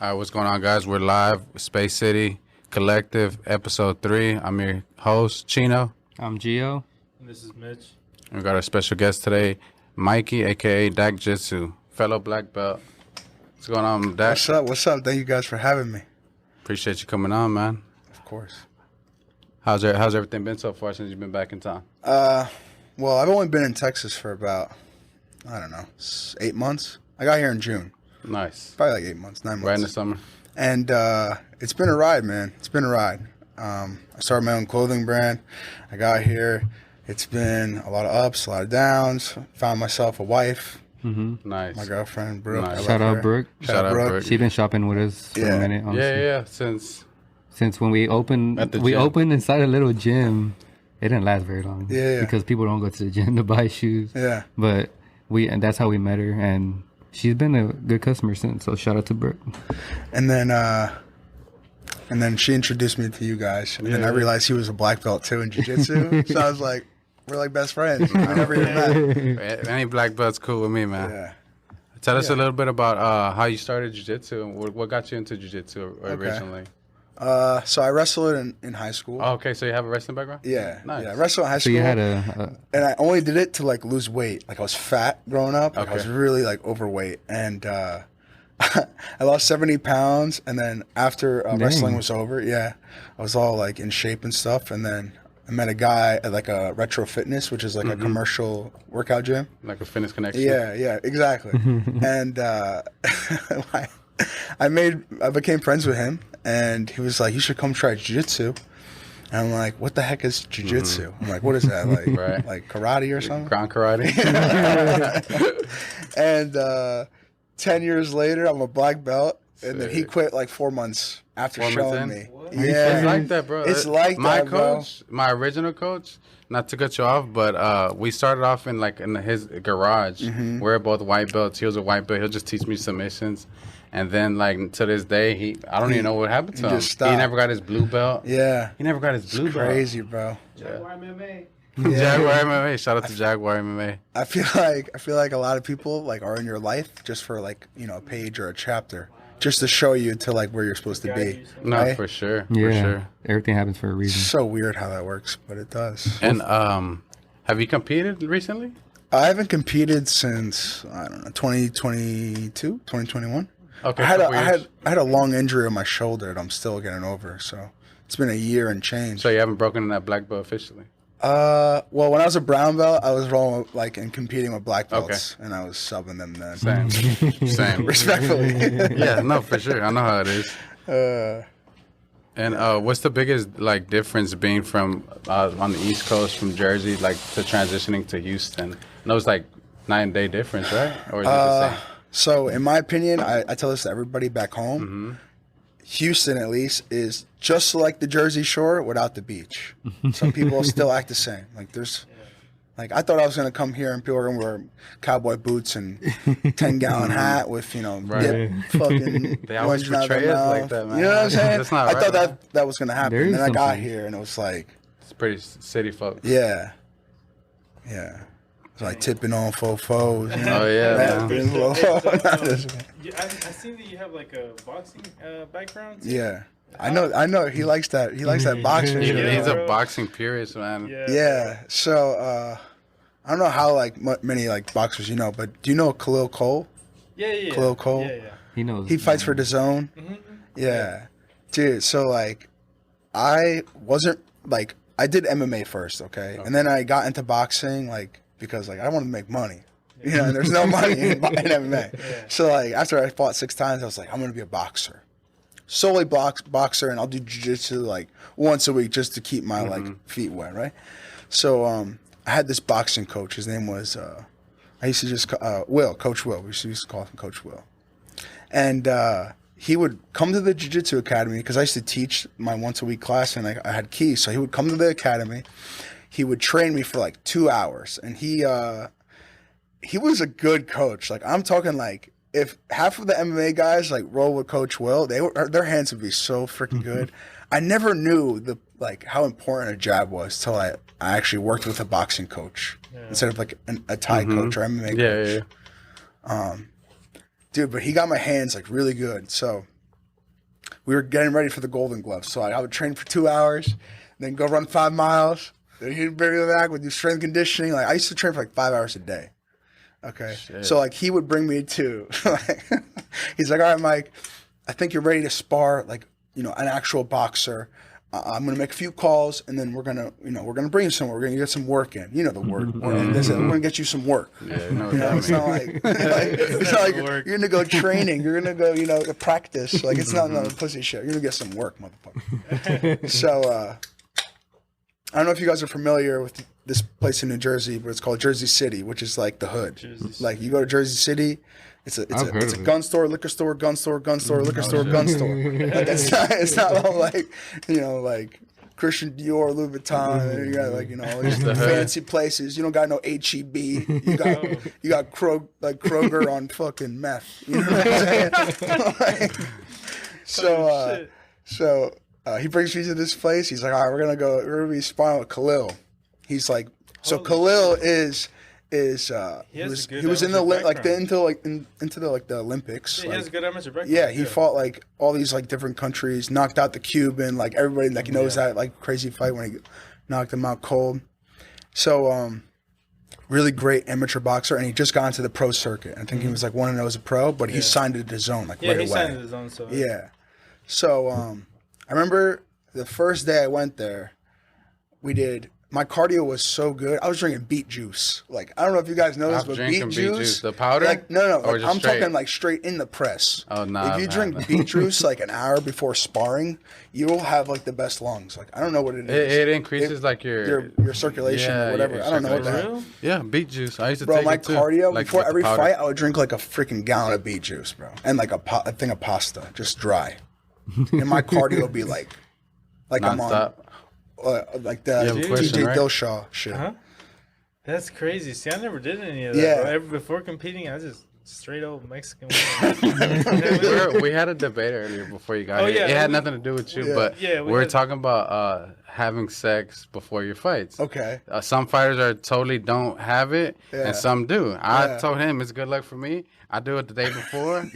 All right, what's going on, guys? We're live, Space City Collective, episode 3. I'm your host, Chino. I'm Gio. And this is Mitch. We got our special guest today, Mikey, a.k.a. Dakjistu, fellow black belt. What's going on, Dak? What's up? What's up? Thank you guys for having me. Appreciate you coming on, man. Of course. How's everything been so far since you've been back in town? Well, I've only been in Texas for about, 8 months. I got here in June. Nice. Probably like 8 months, 9 months. Right in the summer. And it's been a ride, man. It's been a ride. I started my own clothing brand. I got here. It's been a lot of ups, a lot of downs. Found myself a wife. Mm-hmm. Nice. My girlfriend, Brooke. Nice. Shout out Brooke. Shout out Brooke. She's been shopping with us for a minute. Honestly. Yeah. Since when we opened, opened inside a little gym. It didn't last very long. Yeah. Because people don't go to the gym to buy shoes. Yeah. But and that's how we met her, and she's been a good customer since. So shout out to Brooke. And then she introduced me to you guys. And then I realized he was a black belt too in jiu-jitsu. So I was like, we're like best friends. We never even met. Any black belt's cool with me, man. Yeah. Tell us a little bit about how you started jiu-jitsu and what got you into jiu-jitsu originally. So I wrestled in high school. Oh, okay, so you have a wrestling baggbackground? Yeah. Nice. Yeah, I wrestled in high school. So you had and I only did it to like lose weight. Like I was fat growing up. Like, I was really like overweight. And I lost 70 pounds. And then after wrestling was over, I was all like in shape and stuff. And then I met a guy at like a Retro Fitness, which is like a commercial workout gym. Like a fitness connection? Yeah, exactly. And I became friends with him. And he was like, you should come try jiu-jitsu. And I'm like, what the heck is jiu-jitsu? I'm like, what is that? Like, like karate or something? Ground karate? And 10 years later, I'm a black belt. And then he quit like 4 months after showing me. What? Yeah. It's like that, bro. It's like my that, bro. My original coach, not to cut you off, but we started off in his garage. We're both white belts. He was a white belt. He'll just teach me submissions. And then, like, to this day, I don't even know what happened to him. just stopped. He never got his blue belt. Yeah. He never got his blue belt. Crazy, bro. Jaguar MMA. Jaguar MMA. Shout out to Jaguar MMA. I feel like a lot of people like are in your life just for like, a page or a chapter. Just to show you to like where you're supposed to be. No, right? for sure. Yeah. For sure. Everything happens for a reason. So weird how that works, but it does. And have you competed recently? I haven't competed since 2022, 2021. Okay. I had a long injury on my shoulder that I'm still getting over, so it's been a year and change. So you haven't broken in that black belt officially? Well, when I was a brown belt, I was rolling like and competing with black belts, and I was subbing them then. Same. Respectfully. Yeah, no, for sure. I know how it is. And what's the biggest like difference being from on the East Coast from Jersey like to transitioning to Houston? No, it's like 9-day difference, right? Or is it the same? So, in my opinion, I tell this to everybody back home. Houston, at least, is just like the Jersey Shore without the beach. Some people still act the same. Like like I thought I was gonna come here and people were gonna wear cowboy boots and 10-gallon hat with dip fucking. They always orange out of portray their us like mouth. that, man. You know what I'm saying? That's not I right, thought that was gonna happen. There is And then I got something. here and it was like, It's pretty city folk. yeah. It's like tipping on fofos. You know? Oh yeah, man. I seen that you have like a boxing background. Yeah. I know. He likes that. He likes that boxing. He's shit. a boxing purist, man. Yeah. So I don't know how like many like boxers you know, but do you know Khalil Cole? Yeah. Khalil Cole. Yeah. He knows. He fights for the Zone. Yeah. Dude. So like, I wasn't like I did MMA first, okay, and then I got into boxing like because like I wanted to make money. And there's no money in MMA. Yeah. So like after I fought 6 times, I was like, I'm gonna be a boxer. Solely boxer, and I'll do jiu-jitsu like once a week just to keep my like feet wet, right? So I had this boxing coach. His name was I used to just Coach Will. We used to call him Coach Will, and he would come to the jiu-jitsu academy because I used to teach my once a week class, and I had keys. So he would come to the academy. He would train me for like 2 hours, and he was a good coach. Like I'm talking like. If half of the MMA guys like roll with Coach Will, their hands would be so freaking good. I never knew how important a jab was till I actually worked with a boxing coach instead of like a Thai coach or MMA coach. Yeah. Dude, but he got my hands like really good. So we were getting ready for the Golden Gloves. So I would train for 2 hours, then go run 5 miles. Then he'd bring me back with do strength conditioning. Like I used to train for like 5 hours a day. Okay. Shit. So like he would bring me to like he's like, all right, Mike, I think you're ready to spar like, you know, an actual boxer. I'm gonna make a few calls and then we're gonna bring you somewhere. We're gonna get some work in. You know the word. We're gonna get you some work. Yeah, you know it's not like, it's not like you're gonna go training. You're gonna go, you know, to practice. Like it's not a pussy shit. You're gonna get some work, motherfucker. So I don't know if you guys are familiar with this place in New Jersey, but it's called Jersey City, which is like the hood. Like you go to Jersey City, it's a gun store, liquor store, gun store, gun store, liquor store, gun store. Like it's not all like, you know, like Christian Dior, Louis Vuitton, and you got like, you know, all these fancy places. You don't got no HEB. You got Kroger on fucking meth. You know what I'm saying? So he brings me to this place. He's like, all right, we're gonna be sparring with Khalil. He's like, so Khalil is he was in the Olympics. Yeah, he has a good amateur background. Yeah, he fought like all these like different countries, knocked out the Cuban, like everybody like knows that like crazy fight when he knocked him out cold. So really great amateur boxer, and he just got into the pro circuit. I think he was like 1-0 as a pro, but he signed to DAZN like right away. Yeah, he signed to DAZN. So so I remember the first day I went there, my cardio was so good. I was drinking beet juice. Like, I don't know if you guys know this, but beet juice. The powder? Like, no. Like, I'm talking like straight in the press. Oh, no. If you drink beet juice like an hour before sparring, you will have like the best lungs. Like, I don't know what it is. It increases like your circulation or whatever. I don't know what that. Yeah, beat juice. I used to take it too. Bro, my cardio, like, before every fight, I would drink like a freaking gallon of beet juice, bro. And like a thing of pasta, just dry. And my cardio would be like I'm on. Like the TJ Dillashaw shit. Huh? That's crazy. See, I never did any of that. Yeah. Before competing, I was just straight old Mexican. We had a debate earlier before you got here. Yeah, it had nothing to do with you, but we were talking about having sex before your fights. Okay. Some fighters totally don't have it, and some do. I told him it's good luck for me. I do it the day before,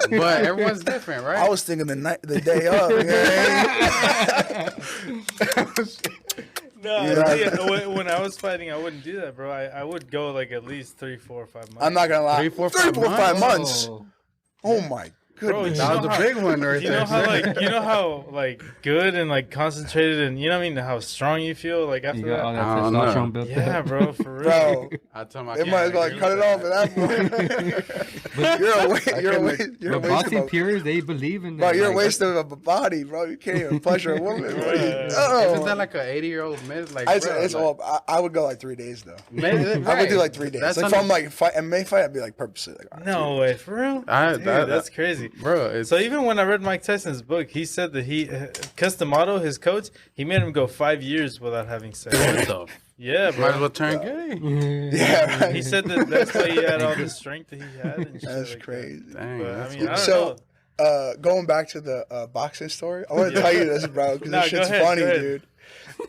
but everyone's different, right? I was thinking the day of. No, when I was fighting, I wouldn't do that, bro. I would go like at least 3, 4, 5 months. I'm not gonna lie. 3, 4, 5 months. Oh my goodness, that was a big one, right there. You know how like good and like concentrated and you know what I mean, how strong you feel like after that. All that testosterone built up. Bro, for real. Bro, I told my they might as well cut it off at that point. You're a boxing purists, they believe in that. Bro, you're a waste of a body, bro. You can't even pleasure a woman. Isn't that like an 80-year-old man? Like, I would go like 3 days though. I would do like 3 days. Like if I'm like MMA fight, I'd be like purposely like. No way, for real. Dude, that's crazy, bro. So even when I read Mike Tyson's book, he said that Customato, his coach, he made him go 5 years without having sex. Yeah, bro. Might as well turn gay. Yeah, right. He said that's why he had all the strength that he had. And that's like crazy. That. Dang, but, I mean, I don't know. Going back to the boxing story, I want to tell you this, bro, because this shit's funny, dude.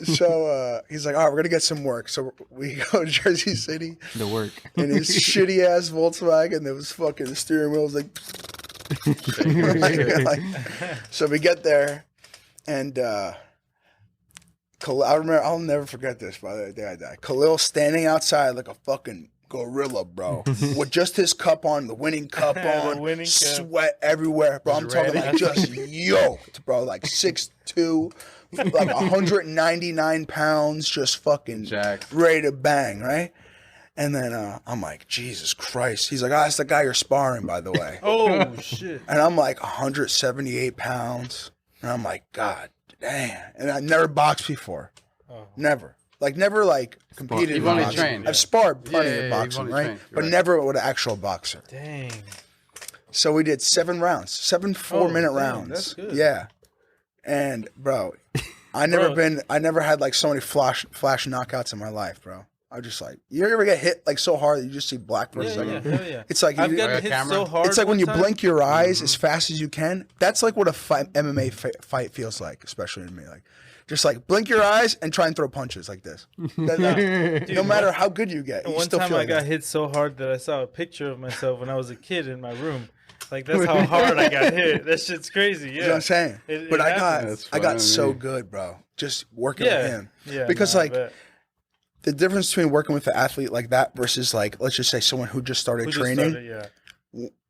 So he's like, all right, we're gonna get some work. So we go to Jersey City. The work. In his shitty ass Volkswagen, there was fucking the steering wheel was like. So we get there, and I'll never forget this. By the day I die, Khalil standing outside like a fucking gorilla, bro, with just his cup on, the winning cup on, sweat everywhere, bro. I'm talking like just yoked, bro, like 6'2", like 199 pounds, just fucking jacked, ready to bang, right? And then I'm like, Jesus Christ. He's like, that's the guy you're sparring, by the way. Oh, shit. And I'm like 178 pounds. And I'm like, God damn. And I never boxed before. Oh. Never. Never competed in boxing. Trained. I've sparred plenty of boxing, right? But never with an actual boxer. Dang. So we did 7 rounds. 7 4-minute rounds. That's good. Yeah. And, bro, I never had so many flash knockouts in my life, bro. I'm just like, you ever get hit so hard that you just see black for a second? Yeah. It's like I've gotten hit so hard. It's like when you blink your eyes as fast as you can. That's like what a MMA fight feels like, especially to me. Just blink your eyes and try and throw punches like this. Dude, no matter how good you get. One time I got hit so hard that I saw a picture of myself when I was a kid in my room. Like that's how hard I got hit. That shit's crazy. Yeah, You know what I'm saying? But I That's got so funny. good, bro. Just working with him. Yeah, Because no, I like bet. the difference between working with an athlete like that versus like let's just say someone who just started Who just training. started, yeah.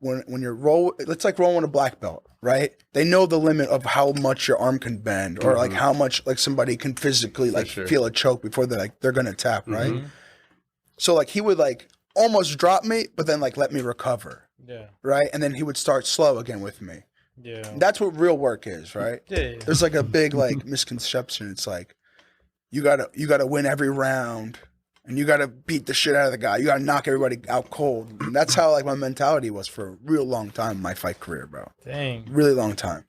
When you're it's like rolling with a black belt, right? They know the limit of how much your arm can bend, or like how much like somebody can physically like feel a choke before they're gonna tap, right? So like he would like almost drop me, but then like let me recover, Yeah, right? And then he would start slow again with me. yeah. That's what real work is, right? Yeah. There's like a big like misconception. It's like you gotta win every round. And you got to beat the shit out of the guy. You got to knock everybody out cold. And that's how like my mentality was for a real long time in my fight career, bro. Dang. Really long time.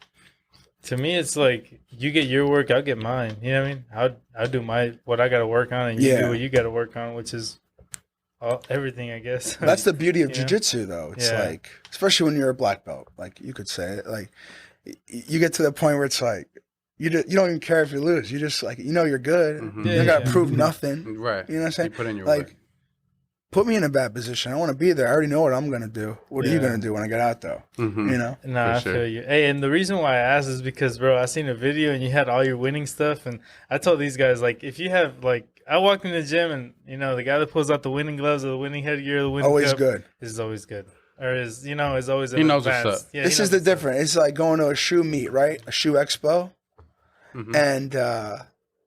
To me, it's like you get your work, I'll get mine. You know what I mean? I'll do what I got to work on, and you do what you got to work on, which is everything, I guess. That's the beauty of You know? jiu-jitsu, though. It's Yeah. like, especially when you're a black belt, like you could say it, like you get to the point where it's like you don't even care if you lose. You just like you're good. Mhm. You don't got to Yeah. prove nothing. Right. You know what I'm saying? You put in your Like, work. put me in a bad position. I want to be there. I already know what I'm gonna do. What are you Yeah. gonna do when I get out, though? Mhm. You know? No, For I sure. feel you. Hey, and the reason why I asked is because, bro, I seen a video and you had all your winning stuff, and I told these guys like, if you have like, I walked in the gym and the guy that pulls out the winning gloves or the winning headgear, or the winning Always cup good. is always good, or is always He knows what's advanced. up. Yeah, This he is knows the what's up. difference. It's like going to a shoe meet, right? A shoe expo, Mhm.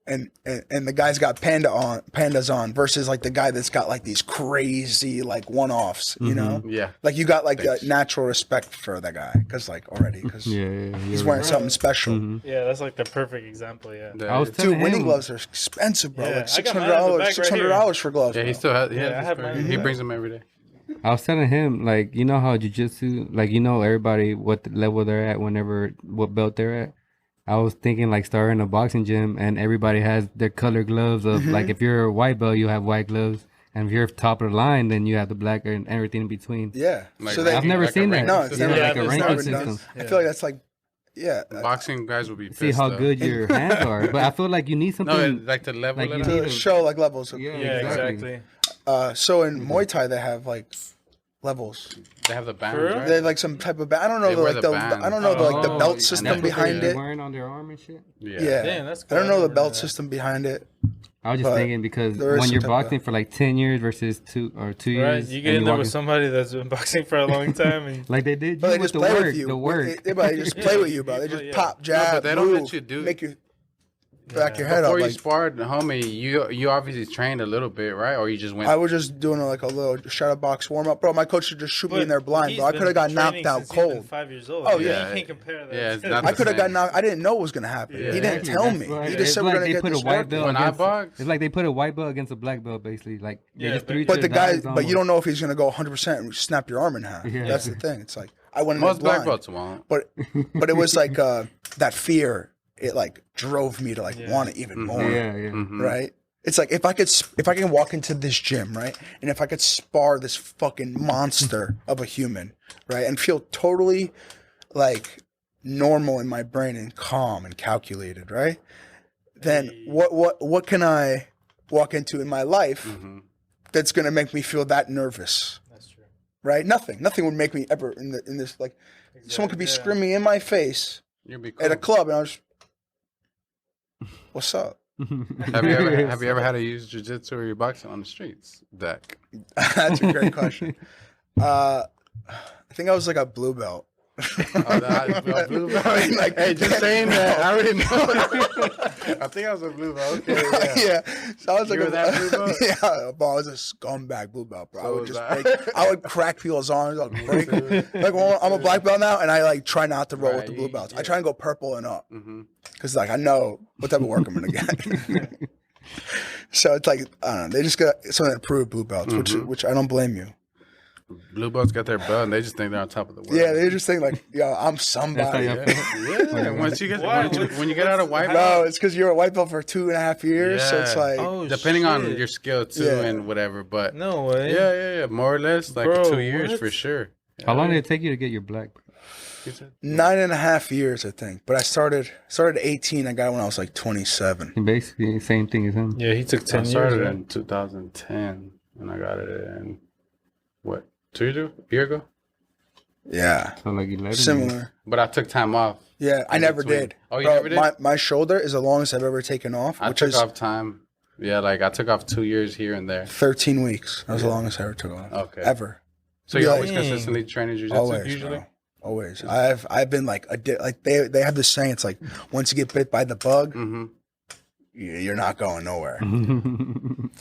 and the guy's got pandas on versus like the guy that's got like these crazy like one-offs. You know, Yeah. like you got like a Thanks. natural respect for the guy because Yeah, he's you're wearing right. something special. Mhm. Yeah, that's like the perfect example. Yeah. That I was is- telling Dude, winning him, gloves are expensive, bro. Yeah, Like I got mine in the $600, back right $600 for gloves. Yeah, bro. he still has. Yeah, I that's have crazy. mine. He brings them every day. I was telling him, like, you know how jiu-jitsu, like, everybody what level they're at whenever, what belt they're at. I was thinking like starting a boxing gym and everybody has their color gloves of like if you're a white belt, you have white gloves. And if you're top of the line, then you have the black and everything in between. Yeah. Like So they, I've never like a seen that. ranking No, it's system. never, like a it's ranking never system. done. I feel like that's like, yeah. Boxing guys will be pissed. See how though. good your hands are. But I feel like you need something. No, like to level like it you up. need To show like levels. Of, Yeah, Yeah, exactly. exactly. So in Muay Thai they have like levels. They have the bands, For real? right? They have like some type of I don't know They the, wear like the the bands. I don't know the, like the Oh, belt and system that's what behind they're it. wearing on their arm and shit. Yeah. Damn, that's I cool. don't know the didn't know belt that. system behind it. I was just But thinking because there is when some you're type boxing of- for like 10 years versus 2 Right, years. you and get in there walking- with somebody that's been boxing for a long time, and like they did But you they with just the play work. with you. The work. They just play with you, bro. They just Yeah. pop, jab, but they don't move, let you do- make you back your head Before up. you Like, sparred, homie, you obviously trained a little bit, right? Or you just went. I was just doing like a little shadow box warm up, bro. My coach would just shoot me in there blind, he's bro. I could have been got knocked training out since he's been cold. 5 years old. Oh, Yeah, yeah. you can't compare that. Yeah, it's not I the could have same. got knocked. I didn't know what was gonna happen. Yeah. He didn't Exactly, tell that's me. right. He It's just said like we're gonna they get put a this white work. belt When I against- box, It's like they put a white belt against a black belt, basically. Like they Yeah, just but- threw each But the other's guy, eyes but you almost. don't know if he's gonna go 100% and snap your arm in half. Yeah. That's the thing. It's like I went in there most black blind, belts won't. but it was like that fear. It like drove me to like want it even more. Yeah, yeah. Mhm. Right? It's like if I can walk into this gym, right, and if I could spar this fucking monster of a human, right, and feel totally like normal in my brain and calm and calculated, right, then what can I walk into in my life Mhm. that's gonna make me feel that nervous, That's true. right? Nothing would make me ever in this like someone could be Yeah. screaming in my face You'll be cool. at a club and I was, what's up? Have you ever had to use jiu-jitsu or your boxing on the streets, Dak? That's a great question. I think I was like a blue belt. A blue belt. Like- Hey, just saying that. I already know. I think I was a blue belt. Okay, yeah. Yeah. So I was like You were that blue belt? Yeah, bro, I was a scumbag blue belt, bro. I So would was just I. break, I would crack people's arms, I'd break them. Like well, I'm a black belt now, and I like try not to roll with Right, the blue you- belts. I yeah. try and go purple and up Mm-hmm. because like I know what type of work I'm gonna get. So it's like I don't know. They just got something to prove blue belts, Mm-hmm. which I don't blame you. Blue belts got their belt, and they just think they're on top of the world. Yeah, they just think like, yo, I'm That's somebody. how y'all feel. Yeah. Once you get Why? when you get out of white No, belt, it's because you're a white belt for 2.5 years, so it's Yeah. like Oh, depending on shit. your skill too Yeah. and whatever. But No way. yeah, more or less like Bro, 2 years what? for sure. How long did it take you to get your black? 9.5 years, I think. But I started at 18. I got it when I was like 27. Basically, same thing as him. Yeah, he took 10 I years. started right? in 2010, and I got it in what 2 years ago? A year ago? Yeah. So like 11 Similar. But I took time off. Yeah, I never between. did. Oh, you Bro, never did? My shoulder is the longest I've ever taken off, I which took is off time. Yeah, like I took off 2 years here and there. 13 weeks. That was the longest I ever took off. Okay. Ever. So you're Yeah. always consistently training jiu-jitsu Always, usually? bro. Always. I've been like they have this saying. It's like once you get bit by the bug, Mm-hmm. you're not going nowhere. You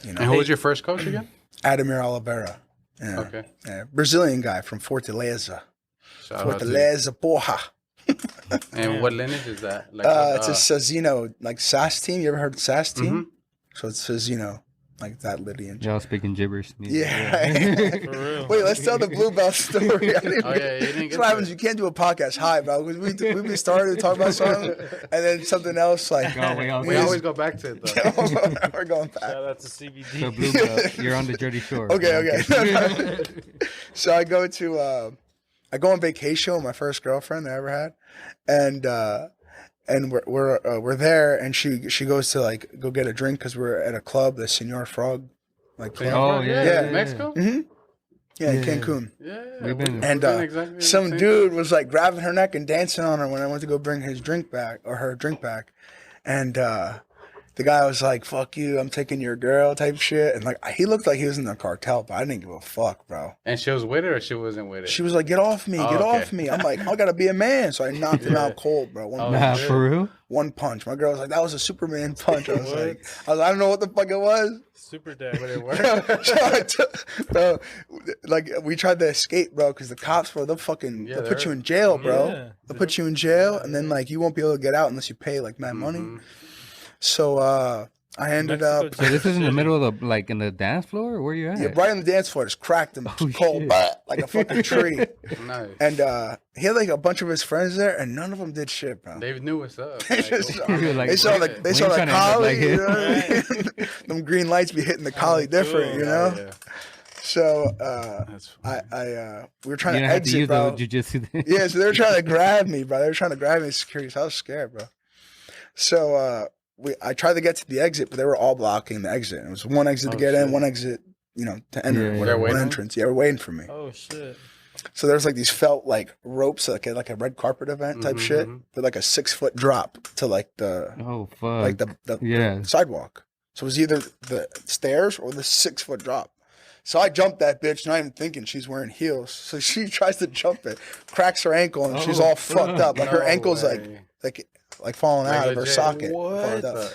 And who know, was your first coach again? Ademir Oliveira. Yeah. Okay. Yeah. Brazilian guy from Fortaleza. Shout out to you. Fortaleza, porra. And what lineage is that? Like, It's a Sazino, like SAS team. You ever heard of SAS team? Mhm. So it's Sazino, like that lineage. Y'all speaking gibberish. Yeah. For real. Wait, let's tell the blue belt story. I didn't Oh, yeah, you didn't That's get what to happens. it. You can't do a podcast high, bro. Because we started to talk about something, and then something else like Oh, we all We always go back to it, though. we're going back. Shout out to So CBD. blue belt, you're on the dirty shore. Okay. So I go on vacation with my first girlfriend I ever had, and we're there, and she goes to like go get a drink because we're at a club, the Senor Frog, like club. Oh, yeah. Mexico? Yeah, in Yeah. Cancun. Yeah. We've been- And exactly the some same- dude was like grabbing her neck and dancing on her when I went to go bring his drink back or her drink back, and the guy was like, "Fuck you, I'm taking your girl," type shit, and like he looked like he was in the cartel, but I didn't give a fuck, bro. And she was with it or she wasn't with it? She was like, "Get off me, Oh, get okay. off me." I'm like, "I gotta be a man," so I knocked him out cold, bro. Oh, Nah, shit. for real? One punch. My girl was like, "That was a Superman punch." I was What? like, "I don't know what the fuck it was." Super dad. But it worked. So I took- bro, like we tried to escape, bro, because the cops, bro, they'll fucking Yeah, they'll put they're- you in jail, bro. Yeah. They'll put you in jail, and then like you won't be able to get out unless you pay like mad money. Mhm. So I ended Mexico up So this is in the middle of the, like in the dance floor? Or where you at? yeah, right on the dance floor, just cracked him Oh, cold, shit. like a fucking tree. Nice. And he had like a bunch of his friends there, and none of them did shit, bro. They knew what's up. They Like, just- oh, You're like, They saw we the ain't trying to end up collie, like you him. know what I mean? Them green lights be hitting the collie different, cool. you know. Yeah, So that's funny. we were trying You to didn't have to exit, use bro. the jujitsu. Yeah, so they were trying to grab me, bro. They were trying to grab me as security. So I was scared, bro. So I tried to get to the exit, but they were all blocking the exit. It was one exit to Oh, get in, shit. one exit, to enter, Yeah, yeah. whatever, They're one waiting? entrance. Yeah, they were waiting for me. Oh shit. So there's like these felt like ropes, like a red carpet event type Mhm, shit, mhm. with like a 6-foot drop to like the Oh, fuck. like the Yeah. sidewalk. So it was either the stairs or the 6-foot drop. So I jumped that bitch, not even thinking she's wearing heels. So she tries to jump it, cracks her ankle, and she's Oh, all fucked up. Like her No ankle's way. like falling Like out of her legit. socket. What? fucked up.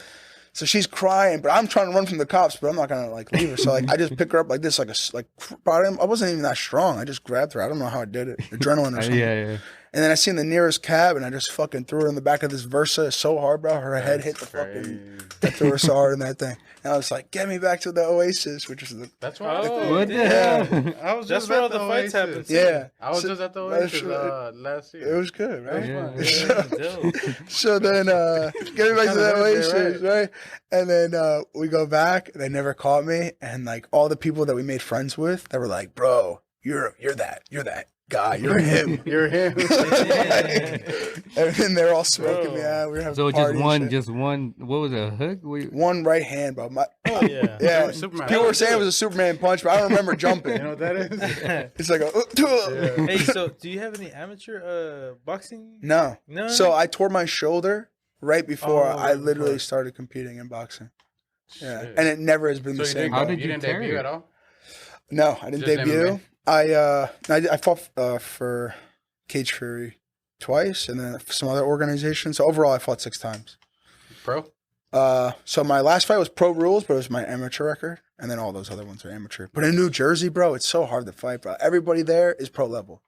So she's crying, but I'm trying to run from the cops, but I'm not gonna like leave her. So like I just pick her up like this, I wasn't even that strong. I just grabbed her. I don't know how I did it, adrenaline or something. Yeah. And then I seen the nearest cab, and I just fucking threw her in the back of this Versa so hard, bro. Her head hit the fucking. Crazy. I threw her so hard in that thing, and I was like, "Get me back to the Oasis," which is the That's right. Oh, What the damn. hell? I was That's just where at all the fights Oasis. happen. yeah. I was So- just at the that's Oasis right. last year. It was good, right? Yeah. Dope. So then, get me back to Kinda the live there, Oasis, right? And then we go back. They never caught me, and like all the people that we made friends with, they were like, "Bro, you're that guy, you're him." You're him. And then they're all smoking me out. We were having So a party and just shit. one. What was it, a hook? One right hand, bro. Oh yeah. Yeah, Superman. people were saying it was a Superman punch, but I don't remember jumping. You know what that is? It's like a. Hey, so do you have any amateur boxing? No. No. So I tore my shoulder right before Oh, I right literally before. started competing in boxing. Yeah, Shit. and it never has been So the you same. didn't, How go, did you you didn't tear debut it? at all? No, I didn't Just debut. MMA? I fought for Cage Fury twice, and then some other organizations. So overall, I fought 6 times. Pro? So my last fight was pro rules, but it was my amateur record, and then all those other ones are amateur. But in New Jersey, bro, it's so hard to fight, bro. Everybody there is pro level.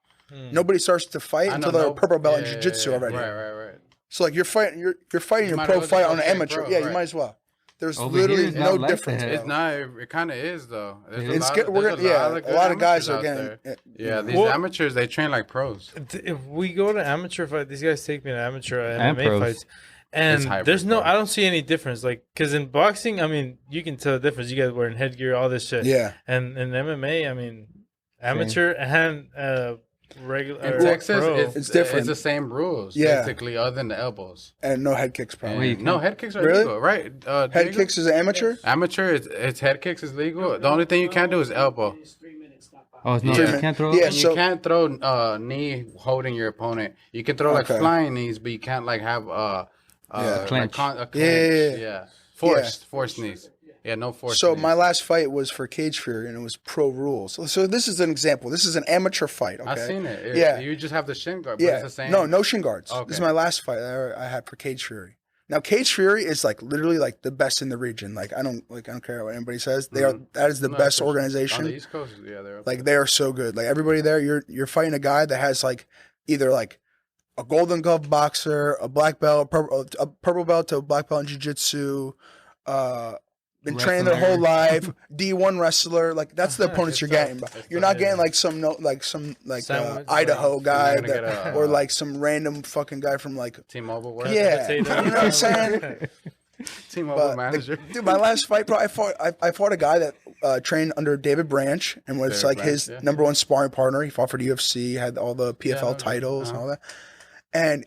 Nobody starts to fight I until know, they're no- purple belt in yeah, jiu-jitsu already. Right. So like you're fighting your You pro might as well fight just on go an straight amateur. pro, Yeah, you right. might as well. There's Over here literally it's no not like difference. that. bro. It's not. It kind of is though. There's a It's lot good. of, We're there's gonna, yeah, good a lot of guys amateurs are out getting. there. Yeah, these Well- amateurs they train like pros. If we go to amateur fight, these guys take me to amateur And MMA pros. fights, and It's hybrid, there's no, bro. I don't see any difference. Like, because in boxing, I mean, you can tell the difference. You guys wearing headgear, all this shit. Yeah, And in MMA, I mean, amateur and regular. In or Texas, pro. it's different. It's the same rules, Yeah. basically, other than the elbows. and no head kicks, And probably. no head kicks are Really? legal, right? Head Diego? kicks is amateur. Amateur, it's head kicks is legal. The only thing you can't do is elbow. It's 3 minutes, stop Oh, it's no, Yeah. you can't throw. Yeah, And you so- can't throw knee holding your opponent. You can throw like Okay. flying knees, but you can't like have Yeah. like Clench. a clench. Yeah. Yeah. Forced knees. Yeah, no forced So knees. my last fight was for Cage Fury, and it was pro rules. So this is an example. This is an amateur fight. Okay. I've seen it. Yeah. You just have the shin guard, but Yeah. it's the same. No shin guards. Okay. This is my last fight I had for Cage Fury. Now Cage Fury is like literally like the best in the region. Like I don't care what anybody says. They are that is the No, best for sure. organization. On the East Coast, yeah, they're Like they are so good. Like everybody there, you're fighting a guy that has like either like a golden glove boxer, a black belt, a purple belt to a black belt in jiu-jitsu, been training their whole life, D1 wrestler. Like that's the opponents you're getting. You're not getting like some Sandwich, Idaho like, guy you're not gonna that, get or like some random fucking guy from like T-Mobile. Work. yeah, Potato. you know what I'm saying? T-Mobile But manager. dude, my last fight, bro, I fought a guy that trained under David Branch and was David like Branch, his yeah. number one sparring partner. He fought for the UFC, had all the PFL Yeah, titles and all that. And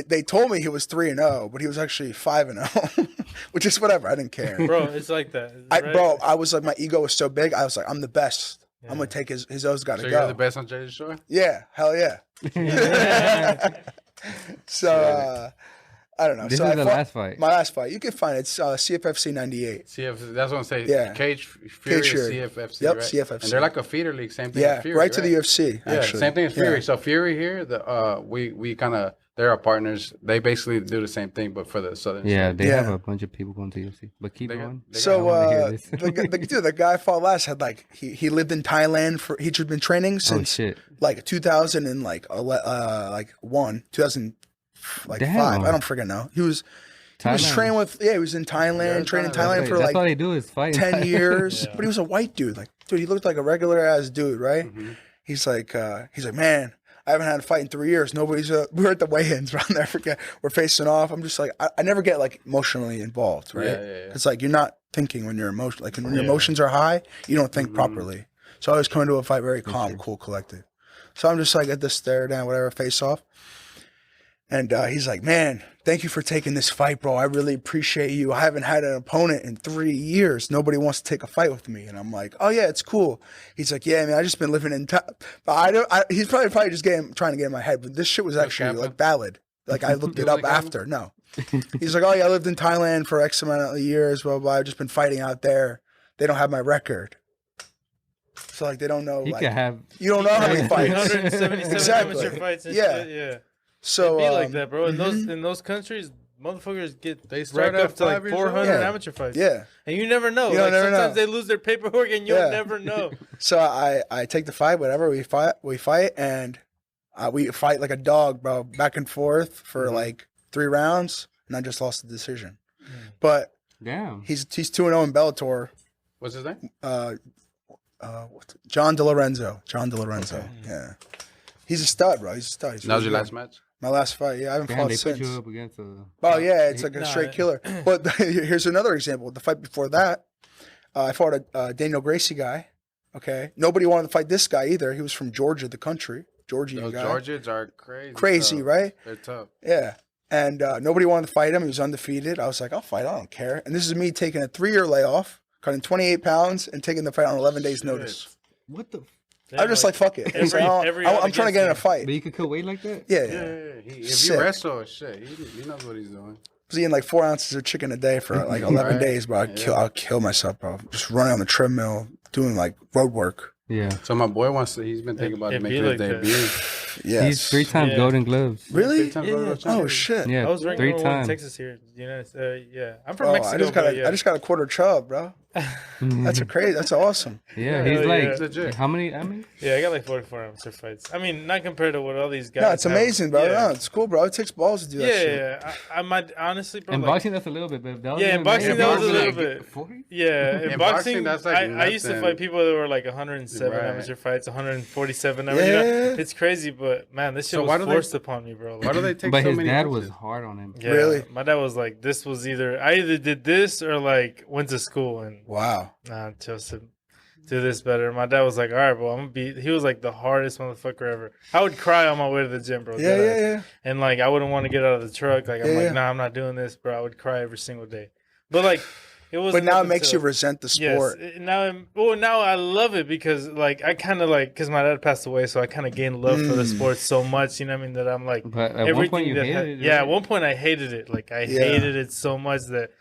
they told me he was 3-0, but he was actually 5-0, which is whatever. I didn't care. Bro, it's like that. right? Bro, I was like, my ego was so big. I was like, I'm the best. I'm going to take his O's got to So go. you're the best on Jersey Shore? Yeah, hell yeah. So, I don't know. This so is I the fought- last fight. My last fight. You can find it. It's CFFC 98. That's what I'm saying. Yeah. Cage Fury Cage is Fury. CFFC, Yep, right? CFFC. And they're like a feeder league, same thing Yeah, as Fury, right to the UFC, Yeah, actually. same thing as Fury. Yeah. So Fury here, we kind of, they're our partners. They basically do the same thing, but for the Southern Yeah, side. they Yeah. have a bunch of people going to UFC. But keep They got- going. they got- So I wanna hear this. the guy I fought last had like he lived in Thailand for he'd been training Oh since shit! like 2000 and like 2000 like Damn. 5. I don't freaking know. He was Thailand. training with he was in Thailand, Yeah, training in Thailand. Thailand for That's all like they do is fight. 10 years. Yeah. But he was a white dude. Like dude, he looked like a regular ass dude, right? Mm-hmm. He's like man, I haven't had a fight in 3 years. Nobody's we were at the weigh-ins around there. We're facing off. I'm just like I never get like emotionally involved, right? Yeah. It's like you're not thinking when you're emotional. Like when your emotions are high, you don't think properly. So I was coming to a fight very calm, cool, collected. So I'm just like at the stare down, whatever, face off. And he's like, man, thank you for taking this fight, bro. I really appreciate you. I haven't had an opponent in 3 years. Nobody wants to take a fight with me. And I'm like, oh, yeah, it's cool. He's like, yeah, man, I just been living in but he's probably just trying to get in my head. But this shit was actually like valid. Like I looked it up after. No. He's like, oh, yeah, I lived in Thailand for X amount of years, blah, blah. I've just been fighting out there. They don't have my record. So, like, they don't know. You like, can have. you don't know how many fights. 177 Exactly. amateur fights and Yeah. shit. Yeah. So, It'd be like that, bro. In those countries, motherfuckers get They start racked at up to like 5 years old. 400 Yeah. amateur fights. yeah. And you never know. You Like never sometimes know. they lose their paperwork and you'll Yeah. never know. So I take the fight, whatever we fight, and we fight like a dog, bro, back and forth for like 3 rounds, and I just lost the decision. But Damn. he's 2-0 in Bellator. What's his name? John DeLorenzo. John DeLorenzo. Yeah, he's a stud, bro. He's a stud. He's That was really your good. last match? My last fight. Yeah, I haven't Damn, fought they since. put you up against a. Oh yeah, it's like a Nah, straight killer. But here's another example. The fight before that, I fought a Daniel Gracie guy. Okay, nobody wanted to fight this guy either. He was from Georgia, the country. Georgian Those guy. Georgians are crazy. Crazy, tough. right? They're tough. Yeah. And nobody wanted to fight him. He was undefeated. I was like, I'll fight. I don't care. And this is me taking a 3-year layoff, cutting 28 pounds, and taking the fight on 11 days notice. What the? I'm just like, fuck it. I'm trying to get in a fight. But you could cut weight like that? Yeah. If Sick. you wrestle, shit, he knows what he's doing. I was eating like 4 ounces of chicken a day for like 11 Right. days, bro. I'll kill myself, bro. Just running on the treadmill, doing like road work. Yeah. So my boy he's been thinking about It'd be making his like that. debut. Yes. He's 3 times Yeah. Golden Gloves. Really? Three-time Yeah. world champion. Oh shit. Yeah, I was ranked 3 number 1 in times. Texas here. Yeah. I'm from Bro, Mexico. I just got a quarter chub, bro. That's That's awesome. Yeah, Yeah, he's yeah. like, It's legit. how many? Yeah, I got like 44 amateur fights. I mean, not compared to what all these guys No, it's have. amazing, bro. Yeah. No, it's cool, bro. It takes balls to do that Yeah, shit. yeah. I might honestly, bro. In like, boxing, that's a little bit, but that was Yeah, in even boxing, bigger. that was a boxing, little like, bit. 40? Yeah, in In boxing, boxing, that's like I used to nothing. fight people that were like 107 Right. amateur fights, 147. Yeah. You know, it's crazy, but man, this shit So why was do they- forced upon me, bro. Why do they take But so his many dad punches? was hard on him. Yeah, Really? My dad was like, this was I either did this or like went to school and Wow. chose to do this better. My dad was like, all right, bro, I'm gonna be. He was like the hardest motherfucker ever. I would cry on my way to the gym, bro. Yeah, deadass. yeah. And like, I wouldn't want to get out of the truck. Like, I'm Yeah, like, yeah. nah, I'm not doing this, bro. I would cry every single day. But like, It wasn't But now up it makes you until- resent the sport. Yes. Now I love it because like I kind of like because my dad passed away, so I kind of gained love for the sport so much. You know what I mean? That I'm like But at one point you hated it. Yeah, right? at one point I hated it. Like I hated it so much that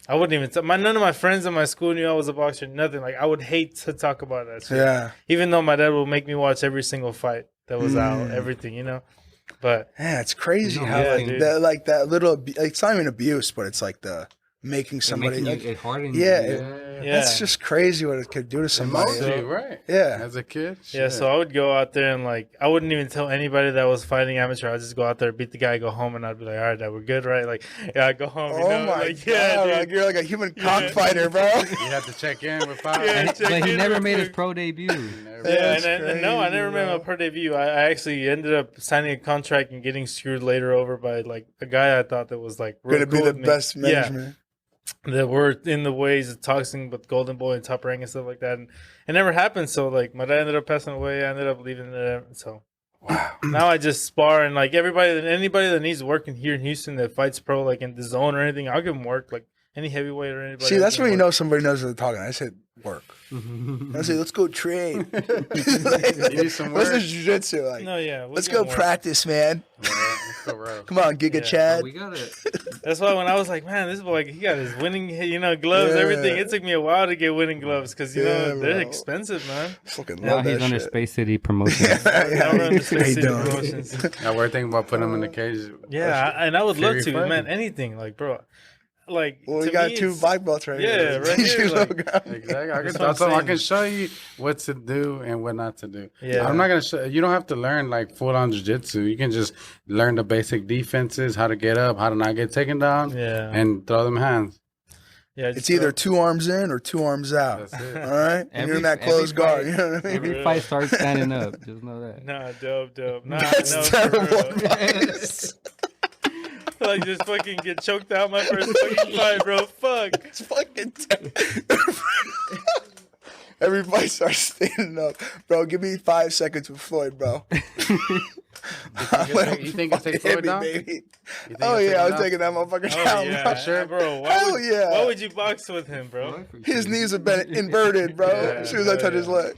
I wouldn't even. None of my friends in my school knew I was a boxer. Nothing. Like I would hate to talk about that shit. Yeah. Even though my dad would make me watch every single fight that was out, everything. You know. But Yeah, it's crazy No, how yeah, like dude. that, like that little. It's not even abuse, but it's like the making somebody. It, Like, it hardens yeah, you. yeah. That's just crazy what it could do to somebody. Emotionally, right? Yeah. As a kid. Yeah, shit. so I would go out there and like I wouldn't even tell anybody that was fighting amateur. I'd just go out there, beat the guy, go home, and I'd be like, "All right, Dad, we're good, right?" Like, yeah, I go home. Oh you know? my like, god! yeah, dude. Like you're like a human cockfighter, bro. You have to check in with five. Yeah, check But he in never real made his quick. pro debut. Yeah, That's and no, I crazy, never made my bro. pro debut. I actually ended up signing a contract and getting screwed later over by like a guy I thought that was like real Gonna be cool the with me. best Yeah, management. that were in the ways of talking with Golden Boy and Top Rank and stuff like that, and it never happened. So like my dad ended up passing away. I ended up leaving it. So now I just spar and like anybody that needs work in here in Houston that fights pro like in the zone or anything, I'll give them work. Like any heavyweight or anybody. See, I'll that's give when you 'em know work. somebody knows what they're talking. I said work. I said let's go train. need some What's the work? jiu-jitsu like? No, yeah, Let's go practice, man. Let's go rough. Come on, Giga Yeah. Chad. We got it. That's why when I was like, man, this boy, he got his winning, gloves, Yeah. everything. It took me a while to get winning gloves because you Yeah, know they're bro. expensive, man. Fucking Now love he's that under shit. Space City promotions. Now we're on the Space How you City doing? promotions. Now we're thinking about putting them in the cage. Yeah, and I would love Fury to, fighting. man. Anything, like, bro, like. Well, to we got me, two it's- black belts right Yeah, here. right Teach here, you like- logo. Exactly. I That's can, what I'm I can saying. show you what to do and what not to do. Yeah. I'm not gonna show. You don't have to learn like full on jiu-jitsu. You can just learn the basic defenses, how to get up, how to not get taken down, Yeah, and throw them hands. yeah. It's either 2 arms in or 2 arms out. That's it. All right? And you're in that Every closed guard. fight- You know what I mean? Every fight starts standing up. Just know that. Nah, dope. Nah, That's no, for terrible real. advice. Like just fucking get choked out my first fucking fight, bro. Fuck. It's fucking Everybody starts standing up. Bro, give me 5 seconds with Floyd, bro. You think it takes Floyd down? baby. You think Oh, it'll take yeah, I him was down? taking that motherfucker Oh down, yeah, bro. sure? bro. Hell yeah. Why would you box with him, bro? His knees have been inverted, bro. Yeah, as soon as I touch his yeah. leg.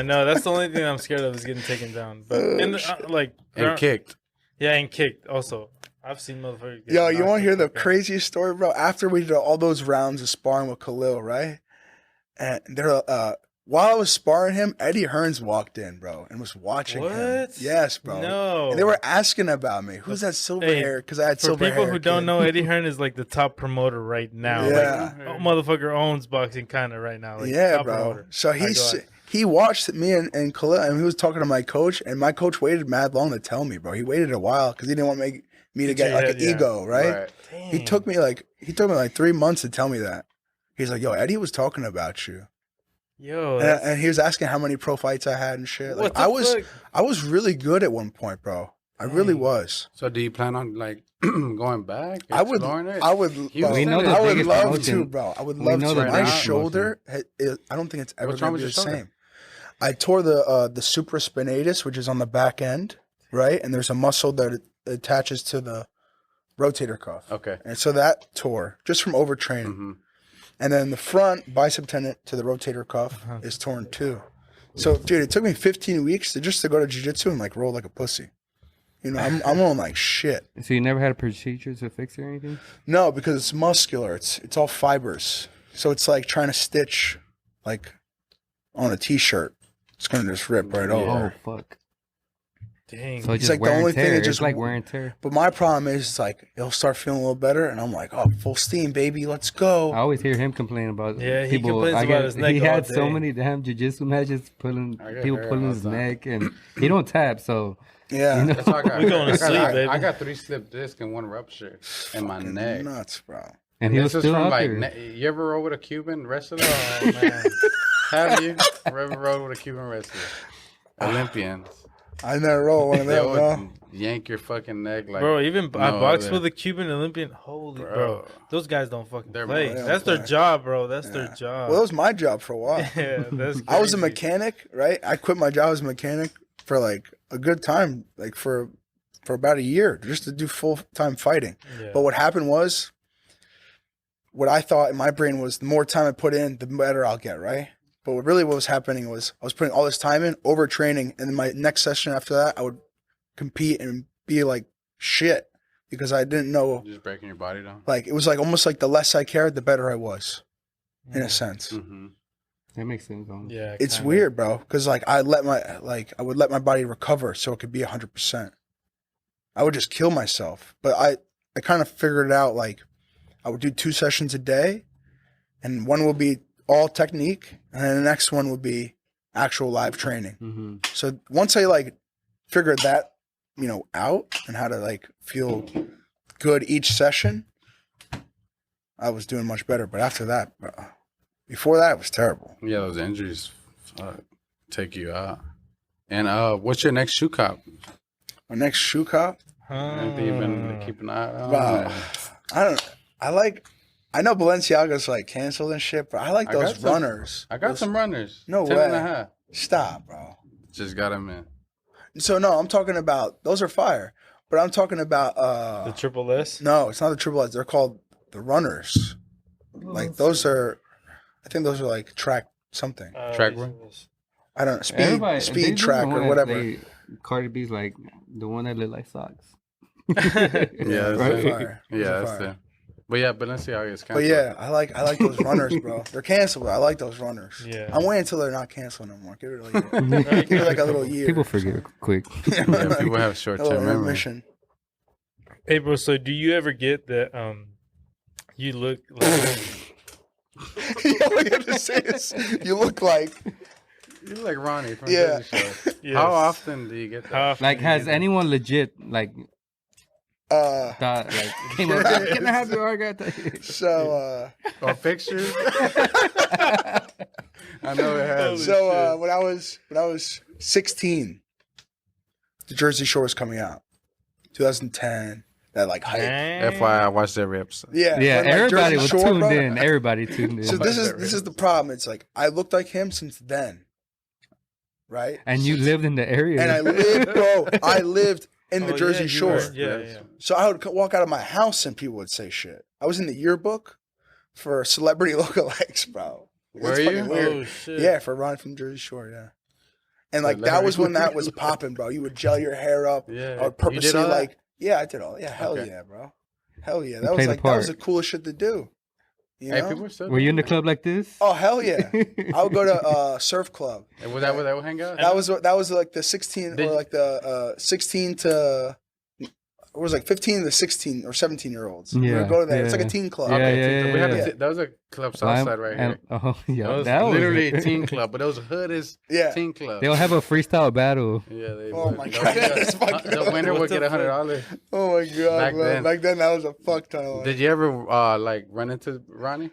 No. That's the only thing I'm scared of is getting taken down. But like And kicked. Yeah, and kicked also. I've seen motherfuckers. Get Yo, you knocked want to hear the fuck out. craziest story, bro? After we did all those rounds of sparring with Khalil, right? And they're while I was sparring him, Eddie Hearns walked in, bro, and was watching him. What? Yes, bro. No. And they were asking about me. Who's that silver Hey, hair? Because I had For silver hair. people who don't kid. know, Eddie Hearn is like the top promoter right now. Yeah. Like, motherfucker owns boxing kind of right now. Like, Yeah, top bro. promoter. So Alright, go ahead. he watched me and Khalil, and he was talking to my coach, and my coach waited mad long to tell me, bro. He waited a while because he didn't want me to get like an Yeah. ego, right? He Dang. took me like 3 months to tell me that. He's like, "Yo, Eddie was talking about you," Yo, and he was asking how many pro fights I had and shit. Like what the fuck? I was really good at one point, bro. I really Dang. was. So do you plan on like going back? I would. exploring it? I would. Houston We know the I would biggest love promotion- to, bro. I would we love know to. the My biggest shoulder, I don't think it's ever What's wrong going to with be the your shoulder? same. I tore the supraspinatus, which is on the back end, right? And there's a muscle that attaches to the rotator cuff. Okay. And so that tore just from overtraining. hmm And then the front bicep tendon to the rotator cuff is torn too. So, dude, it took me 15 weeks to go to jiu-jitsu and like roll like a pussy. You know, I'm rolling like shit. So you never had a procedure to fix it or anything? No, because it's muscular. It's all fibers. So it's like trying to stitch like on a t-shirt. It's gonna just rip right over. Oh fuck! Dang. So it's It's just like the wear only and thing tear. that It's just- like wear and tear. But my problem is, it's like it'll start feeling a little better, and I'm like, oh, full steam, baby, let's go. I always hear him complain about Yeah, he people. complains about his neck He all had so day. many damn jiu-jitsu matches pulling I get people hurt pulling all his the time. neck, and he don't tap. So Yeah, you know, That's why I got. We going to I got- sleep, I, baby. I got 3 slip discs and 1 rupture in my Fucking neck. nuts, bro. and he was This is still from out like. there. You ever rode with a Cuban wrestler? Oh man. Have you ever rode with a Cuban wrestler? Olympians. I never roll one of They them, would bro. yank your fucking neck like. Bro, even I no boxed other. with a Cuban Olympian. Holy bro. Those guys don't fucking They're play. they don't That's their play. job, bro. That's their job. Well, that was my job for a while. yeah, that's I was a crazy. mechanic, right? I quit my job as a mechanic for like a good time, like for about a year, just to do full time fighting. Yeah. But what happened was, what I thought in my brain was the more time I put in, the better I'll get, right? But what was happening was I was putting all this time in, overtraining, and then my next session after that, I would compete and be like shit because I didn't know. Just breaking your body down. Like it was like almost like the less I cared, the better I was, in a sense. Mm-hmm. That makes sense. Yeah, It's kinda. weird, bro, because like I would let my body recover so it could be 100%. I would just kill myself, but I kind of figured it out. Like I would do 2 sessions a day, and one will be all technique, and then the next one would be actual live training. Mm-hmm. So once I like figured that, out and how to like feel good each session, I was doing much better. But after that, before that, it was terrible. Yeah, those injuries take you out. And what's your next shoe cop? My next shoe cop, Anything you've been keeping an eye on? wow, I know Balenciaga's like canceled and shit, but I like I got those some. runners. I got some runners. No 10 way. and a half. Stop, bro. Just got them in. So no, I'm talking about those are fire, but I'm talking about The Triple S. no, it's not the triple S. They're called the runners. Like those are, I think those are like track something. Track run? I don't know, They speed do track the one or that whatever. Cardi B's like the one that look like socks. Yeah, that's Right? it. Fire. Yeah, Those are that's fire. it. But yeah, Balenciaga is But canceled. yeah, I like those runners, bro. They're canceled, but I like those runners. Yeah. I'm waiting until they're not canceled no more. Give it like a little year. People forget quick. Yeah, people have a short-term little memory. intermission. Hey, bro. So, do you ever get that? You look like Yeah, what you have to say is, you look like You look like Ronnie from Yeah. Jersey Shore. Yes. How often do you get that? How often Like, do you has get that? anyone legit like thought like came up? Can I have your autograph? so. Or pictures? I know it has. So when I was 16, the Jersey Shore was coming out, 2010. That like hype. Dang. FYI, I watched every episode. Yeah, Yeah, but, like, everybody Jersey was Shore, tuned bro. in. Everybody tuned in. So this is the problem. It's like I looked like him since then, right? and you lived in the area. And I lived, bro. I lived in the Oh, Jersey yeah, you Shore. were. Yeah. So I would walk out of my house and people would say shit. I was in the yearbook for celebrity lookalikes, bro. Were It's you? fucking weird. Oh shit. Yeah, for Ron from Jersey Shore, yeah. And like that was when that was popping, bro. You would gel your hair up. Yeah. I would You purposely did all that? like, yeah, I did all. Yeah, hell Okay. yeah, bro. Hell yeah. You That was played like the that was the part. coolest shit to do. You Hey, know? people are still Were you in the doing club like this? Oh hell yeah. I would go to surf club. that. And was that where they would hang out? That was like the 16 Did- or like the 16 to it was like 15 to 16 or 17-year-olds. We Yeah, would go there. It's like yeah. a teen club. Yeah, Okay, yeah, we had yeah. a that was a club Lime- Southside right and- here. Oh yeah, That was that was literally a teen club, but it was hood is Yeah. teen club. They'll have a freestyle battle. Yeah, they Oh would. my Those God, guys- that's fucking the winner What would the get fuck? $100. Oh my god, Back bro. then. Back then that was a fuck ton of money. Did you ever like run into Ronnie?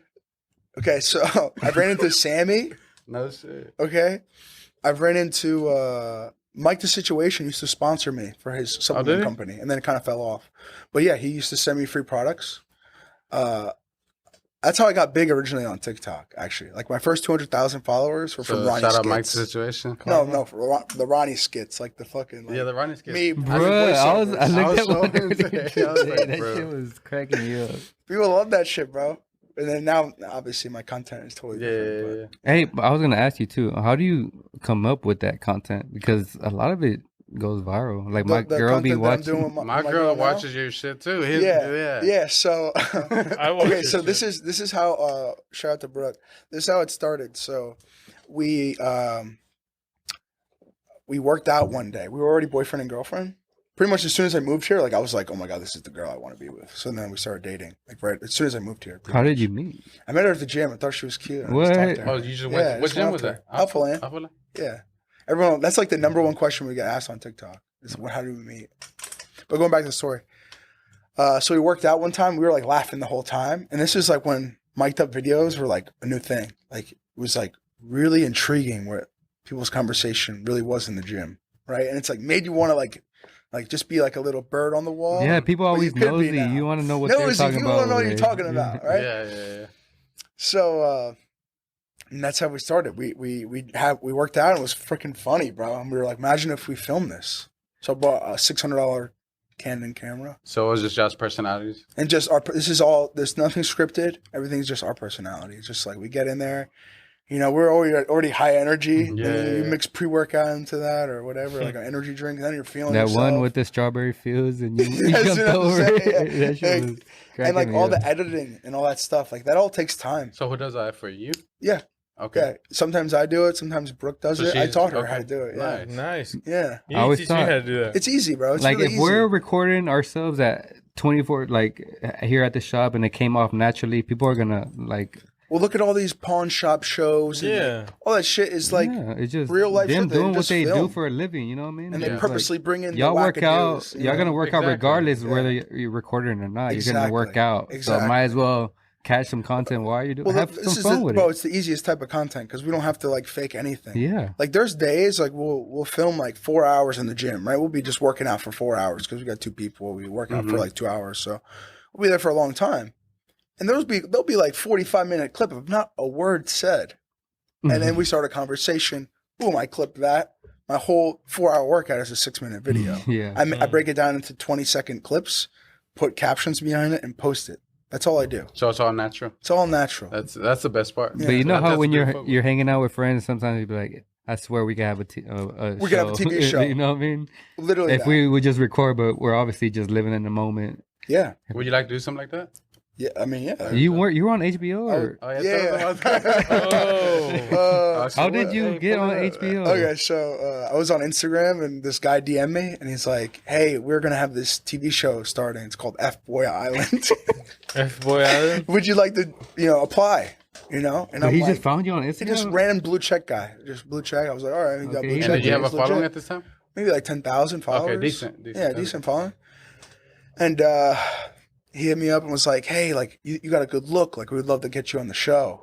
Okay, so I ran into Sammy. No shit. Okay, I've ran into Mike. The Situation used to sponsor me for his supplement he? company, and then it kind of fell off. But yeah, he used to send me free products. That's how I got big originally on TikTok. Actually, like my first 200,000 followers were from So Ronnie shout out skits. Mike to Situation. No, for the Ronnie skits, like the fucking like, Yeah, the Ronnie skits. me. Bruh, I looked at so one earlier insane. today. I was like, That bro. shit was cracking me up. People love that shit, bro. And then now, obviously, my content is totally Yeah, different. yeah, but- Hey, but I was gonna ask you too. How do you come up with that content? Because a lot of it goes viral. Like my The girl be content that I'm watching. doing with My my girl now? watches your shit too. Yeah. So, I watch okay. your So this shit. is how. Shout out to Brooke. This is how it started. So, we worked out one day. We were already boyfriend and girlfriend. Pretty much as soon as I moved here, like I was like, oh my god, this is the girl I want to be with. So then we started dating. Like right as soon as I moved here. How did you meet? I met her at the gym. I thought she was cute. I What? just talked to her. Oh, you just Yeah, went. What just gym went was up that? there. Alpha Land. Alpha Land? Yeah. Everyone, that's like the number one question we get asked on TikTok is how did we meet? But going back to the story. So we worked out one time. We were like laughing the whole time. And this is like when mic'd up videos were like a new thing. Like it was like really intriguing what people's conversation really was in the gym. Right. And it's like made you want to like just be like a little bird on the wall. Yeah, people But always you could be nosy. now. You want to know what they're Nosy, talking you about. want to know what you're over talking there. about, right? Yeah. So and that's how we started. We worked out and it was freaking funny, bro. And we were like, imagine if we filmed this. So I bought a $600 Canon camera. So it was just y'all's personalities? And just our, this is all, there's nothing scripted. Everything's just our personality. It's just like we get in there, you know, we're already high energy. And then you mix pre-workout into that or whatever, like an energy drink, and then you're feeling that yourself. one with the strawberry fields and you That's jumped what I'm over saying, it. yeah. That shit was And cracking like me all up. the editing and all that stuff, like that all takes time. So who does that for you? Yeah. Okay. Yeah. Sometimes I do it. Sometimes Brooke does So it. I she's- taught her okay. how to do it. Yeah. Nice. Nice. Yeah. You I always teach me thought- how to do that. It's easy, bro. It's Like really if we're easy. recording ourselves at 24, like here at the shop, and it came off naturally, people are gonna like. Well, look at all these pawn shop shows. And Yeah. like, all that shit is like, yeah, it's just real life them shit they doing what just they do film. for a living. You know what I mean? and Yeah. they It's purposely bring in y'all the work out. wackadoos, you Y'all know? gonna work out Exactly. regardless Yeah. whether you're recording or not. You're gonna Exactly. work out. So Exactly. might as well catch some content while you're doing. Well, Have this some is fun the, with bro. it. It's the easiest type of content because we don't have to like fake anything. Yeah. Like there's days like we'll film like 4 hours in the gym, right? We'll be just working out for 4 hours because we got 2 people. We work out for like 2 hours, so we'll be there for a long time. And there'll be like 45-minute clip of not a word said, and then we start a conversation. Boom! I clip that. My whole 4-hour workout is a 6-minute video. Yeah. I break it down into 20-second clips, put captions behind it, and post it. That's all I do. So it's all natural. It's all natural. That's the best part. But you know That- how that's when beautiful. you're hanging out with friends, sometimes you'd be like, "I swear we could have a We could have a TV show. You know what I mean? Literally, If that. we would just record, but we're obviously just living in the moment. Yeah. Would you like to do something like that? Yeah. I mean, yeah. You were on HBO or Oh Yeah. tell us about that. Oh. how did you Hey, get pull on it up. HBO? Okay, so I was on Instagram and this guy DM'd me and he's like, "Hey, we're gonna have this TV show starting. It's called F Boy Island. F Boy Island. Would you like to, apply? And So he like, just found you on he Instagram. just random blue check guy, just blue check. I was like, all right, he got Okay, blue and check. And did you have a It's following legit. at this time? Maybe like 10,000 followers. decent. Yeah, decent following. And he hit me up and was like, "Hey, like you got a good look. Like we'd love to get you on the show."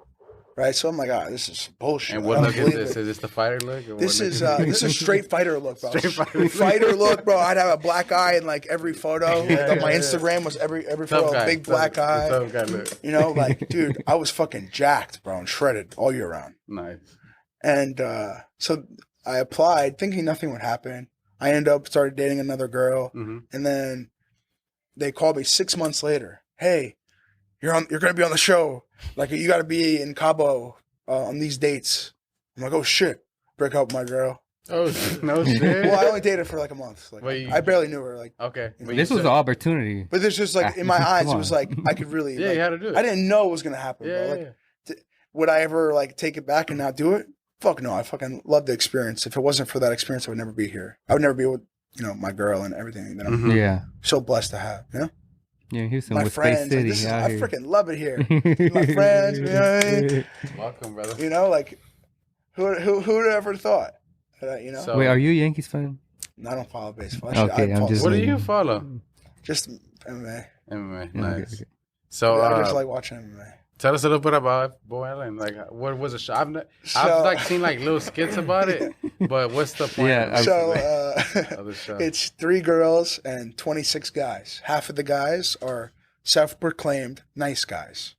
Right? So I'm like, this is bullshit. And I what don't look is believe this? it. Is this the fighter look? Or This what is look this is straight fighter look, bro. Straight fighter look. Fighter look, bro. I'd have a black eye in like every photo. Like, on my yeah. Instagram was every Tough photo, a guy. big black eye. Tough guy look. Like, dude, I was fucking jacked, bro, and shredded all year round. Nice. And so I applied, thinking nothing would happen. I ended up started dating another girl, hmm and then they called me 6 months later. "Hey, you're gonna be on the show. Like, you got to be in Cabo on these dates." I'm like, "Oh shit!" Break up with my girl. Oh no shit. Well, I only dated for like a month. Like, Wait, I barely knew her. Like, Okay. But This you was said- an opportunity. but there's just like in my Come eyes, it on. was like I could really. Yeah, like, you had to do it. I didn't know it was gonna happen, Yeah, bro. yeah, Like, would I ever like take it back and not do it? Fuck no. I fucking love the experience. If it wasn't for that experience, I would never be here. I would never be with my girl and everything that I'm Mhm. Yeah. so blessed to have. Yeah, Houston My with friends. Space Like, City. this is, out I here. freaking love it here. My friends, you know what I mean? Welcome, brother. Like who'd ever thought? So- Wait, are you a Yankees fan? I don't follow baseball. Okay, I'm just- What do you follow? just MMA. MMA. Yeah, Nice. okay. So I just like watching MMA. tell us a little bit about Boy Island. Like, what was the show? I've So- like seen like little skits about it, but what's the point? Yeah, of, So of the show? it's 3 girls and 26 guys. Half of the guys are self-proclaimed nice guys.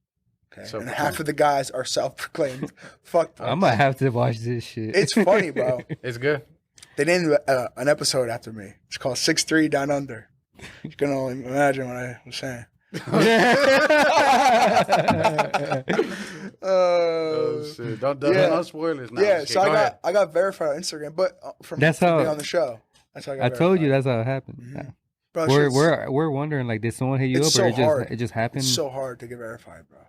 Okay, and Self-proclaimed. half of the guys are self-proclaimed fuck. I might have to watch this shit. It's funny, bro. It's good. They named an episode after me. It's called 6'3" Down Under. You can only imagine what I was saying. Oh shit! Don't yeah. no spoilers. No, Yeah, just so kidding. Go ahead. I got verified on Instagram, but from That's from how- being on the show. That's how I got I told you verified. that's how it happened. Mhm. Yeah. Bro, We're shit's- we're wondering like, did someone hit you It's up so or hard. it just happened? It's so hard to get verified, bro.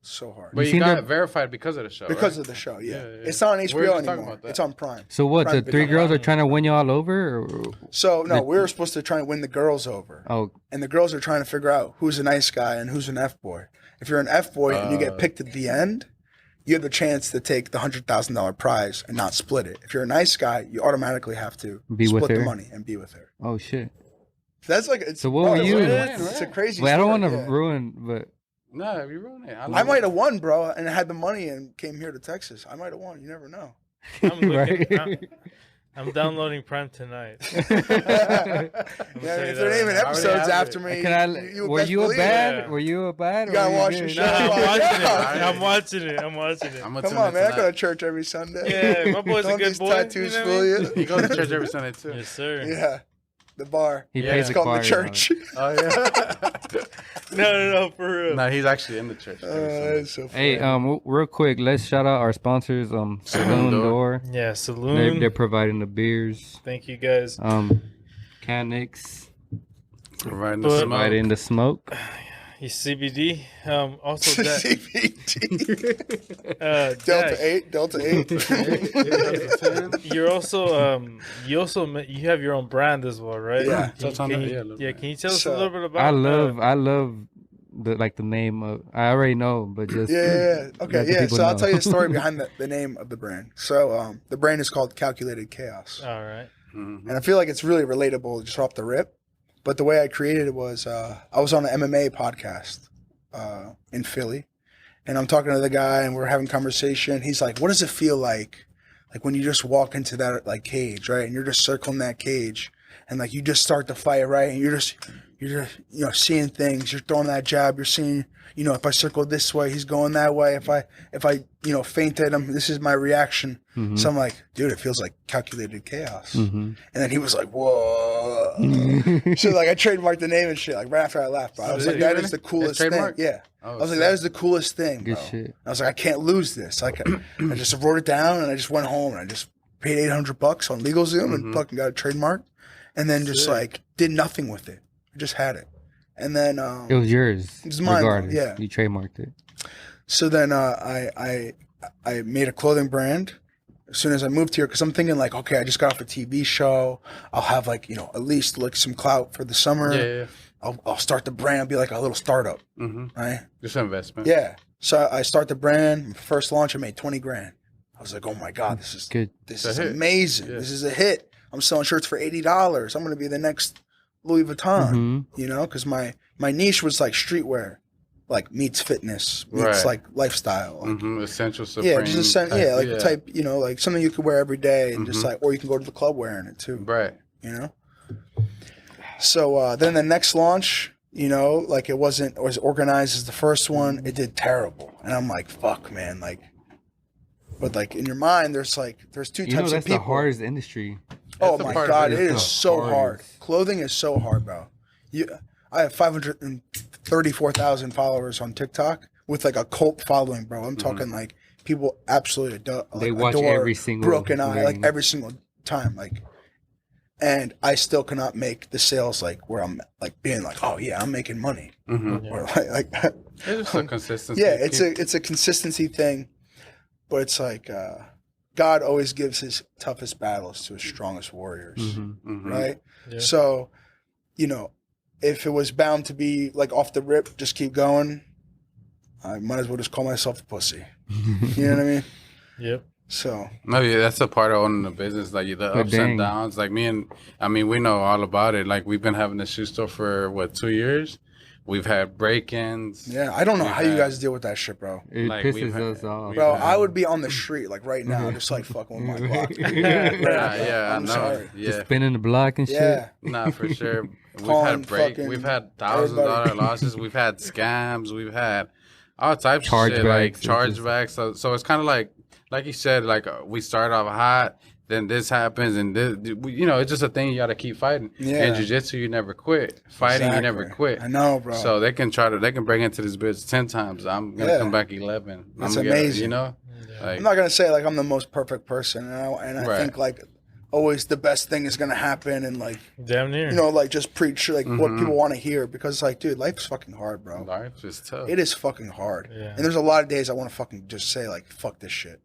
So hard. But You you seen got their- verified because of the show. Because right? of the show, yeah. Yeah, yeah. It's not on We were HBO just talking anymore. about that. It's on Prime. So what? Prime The 3 Video. girls are trying to win you all over? Or, So no, we were supposed to try and win the girls over, oh, and the girls are trying to figure out who's a nice guy and who's an F boy. If you're an F boy and you get picked at the end, you have the chance to take the $100,000 prize and not split it. If you're a nice guy, you automatically have to Be with split the her? money and be with her. oh shit. That's like it's. So what were it's- you? It's a crazy. Wait, I don't story, want to yeah. ruin, but No, you ruined it. I might have won, bro, and had the money and came here to Texas. I might have won. You never know. I'm looking. Right. I'm downloading Prime tonight. Yeah, if they're naming I already episodes have after it. me, can I? would Were best you a believe bad? it. Yeah. Were you a bad? You gotta or were watch good? the show. Nah, I'm watching it. Yeah. I'm watching it. I'm watching it. I'm gonna Come tune on, in man! I go tonight. to church every Sunday. Yeah, my boy's a Don't good these boy. tattoos you know fool what I mean? you? He goes to church every Sunday too. Yes, sir. Yeah. the bar. He Yeah. pays It's the called choir, the church. Oh yeah. No, for real. No, he's actually in the church. That's so funny. Hey, real quick, let's shout out our sponsors. Saloon Door. Yeah, They're saloon. providing the beers. Thank you guys. Canix Providing the But- smoke. providing the smoke. You CBD. Also that. CBD. Dak, Delta 8. You're also you have your own brand as well, right? Yeah. Touch on Can that, you, yeah, a little bit. can you tell us So, a little bit about? I love the name of. I already know, but just Yeah. Okay. let the Yeah. people So I'll know. tell you the story behind the name of the brand. So the brand is called Calculated Chaos. All right. Mhm. And I feel like it's really relatable just off the rip. But the way I created it was I was on an MMA podcast in Philly. And I'm talking to the guy and we're having conversation. He's like, what does it feel like when you just walk into that like cage, right? And you're just circling that cage and like you just start the fight, right? And you're just seeing things. You're throwing that jab. You're seeing, if I circle this way, he's going that way. If I feint at him, this is my reaction. Mhm. So I'm like, dude, it feels like calculated chaos. Mhm. And then he was like, whoa. So like I trademarked the name and shit like right after I laughed, bro. I was did like, you that really? is the It's coolest thing. trademarked? Yeah. Oh, I was like, shit. that is the coolest thing, Good bro. shit. I was like, I can't lose this. Like I just wrote it down and I just went home and I just paid $800 on LegalZoom and fucking got a trademark and then just like did nothing with it. I just had it. And then It was yours. It was mine, regardless. yeah. You trademarked it. so then I made a clothing brand as soon as I moved here because I'm thinking like, okay, I just got off a TV show. I'll have like, at least like some clout for the summer. Yeah. I'll start the brand. I'll be like a little startup, Mm-hmm. right? Just investment. Yeah. So I start the brand. First launch, I made 20 grand. I was like, oh my God, this is Good. this It's is a hit. amazing. Yeah. This is a hit. I'm selling shirts for $80. I'm going to be the next Louis Vuitton, Mhm. because my niche was like streetwear, like meets fitness, meets Right. like lifestyle. Like, Mm-hmm. Essential Supreme. yeah, just a type, type, like something you could wear every day and just like, or you can go to the club wearing it too, Right. So then the next launch, like it wasn't as organized as the first one. It did terrible, and I'm like, fuck, man, like. But like in your mind, there's two types That's of people. the hardest industry. Oh That's a my part of God, it. it It's is the so hard. hardest. Clothing is so hard, bro. I have 534,000 followers on TikTok with like a cult following, bro. I'm talking like people absolutely They watch adore every single Broken Eye, like ring. every single time, like. And I still cannot make the sales like where I'm like being like, oh yeah, I'm making money. Mm-hmm. Or like It's just a consistency. yeah, it's a consistency thing, but it's like God always gives his toughest battles to his strongest warriors, Mm-hmm. right? Yeah. So, if it was bound to be like off the rip, just keep going, I might as well just call myself a pussy. You know what I mean? Yep. So No, yeah, that's a part of owning the business, like the ups dang. and downs. Like we know all about it. Like we've been having the shoe store for 2 years. We've had break-ins. yeah, I don't know We've how you had- guys deal with that shit, bro. It Like, we've pisses had- us off. we've Bro, had- I would be on the street like right now, just like fucking with my block. Yeah, I I'm know. sorry. Yeah, Spinning the block and shit. Yeah, nah, for sure. We've Calling had fucking we've had $1,000 everybody. losses. We've had scams. We've had all types of shit, like Chargebacks. chargebacks. So it's kind of like you said, like we start off hot, then this happens, and this, it's just a thing you got to keep fighting. Yeah. In jiu-jitsu, you never quit. Fighting, you never Exactly. quit. I know, bro. So they can break into this bitch 10 times. I'm gonna Yeah. come back 11. That's I'm gonna amazing. Like, I'm not gonna say like I'm the most perfect person, and I Right. think like always the best thing is gonna happen, and like Damn near. like just preach like what people want to hear because like dude, life's fucking hard, bro. life is tough. It is fucking hard, Yeah. and there's a lot of days I want to fucking just say like fuck this shit,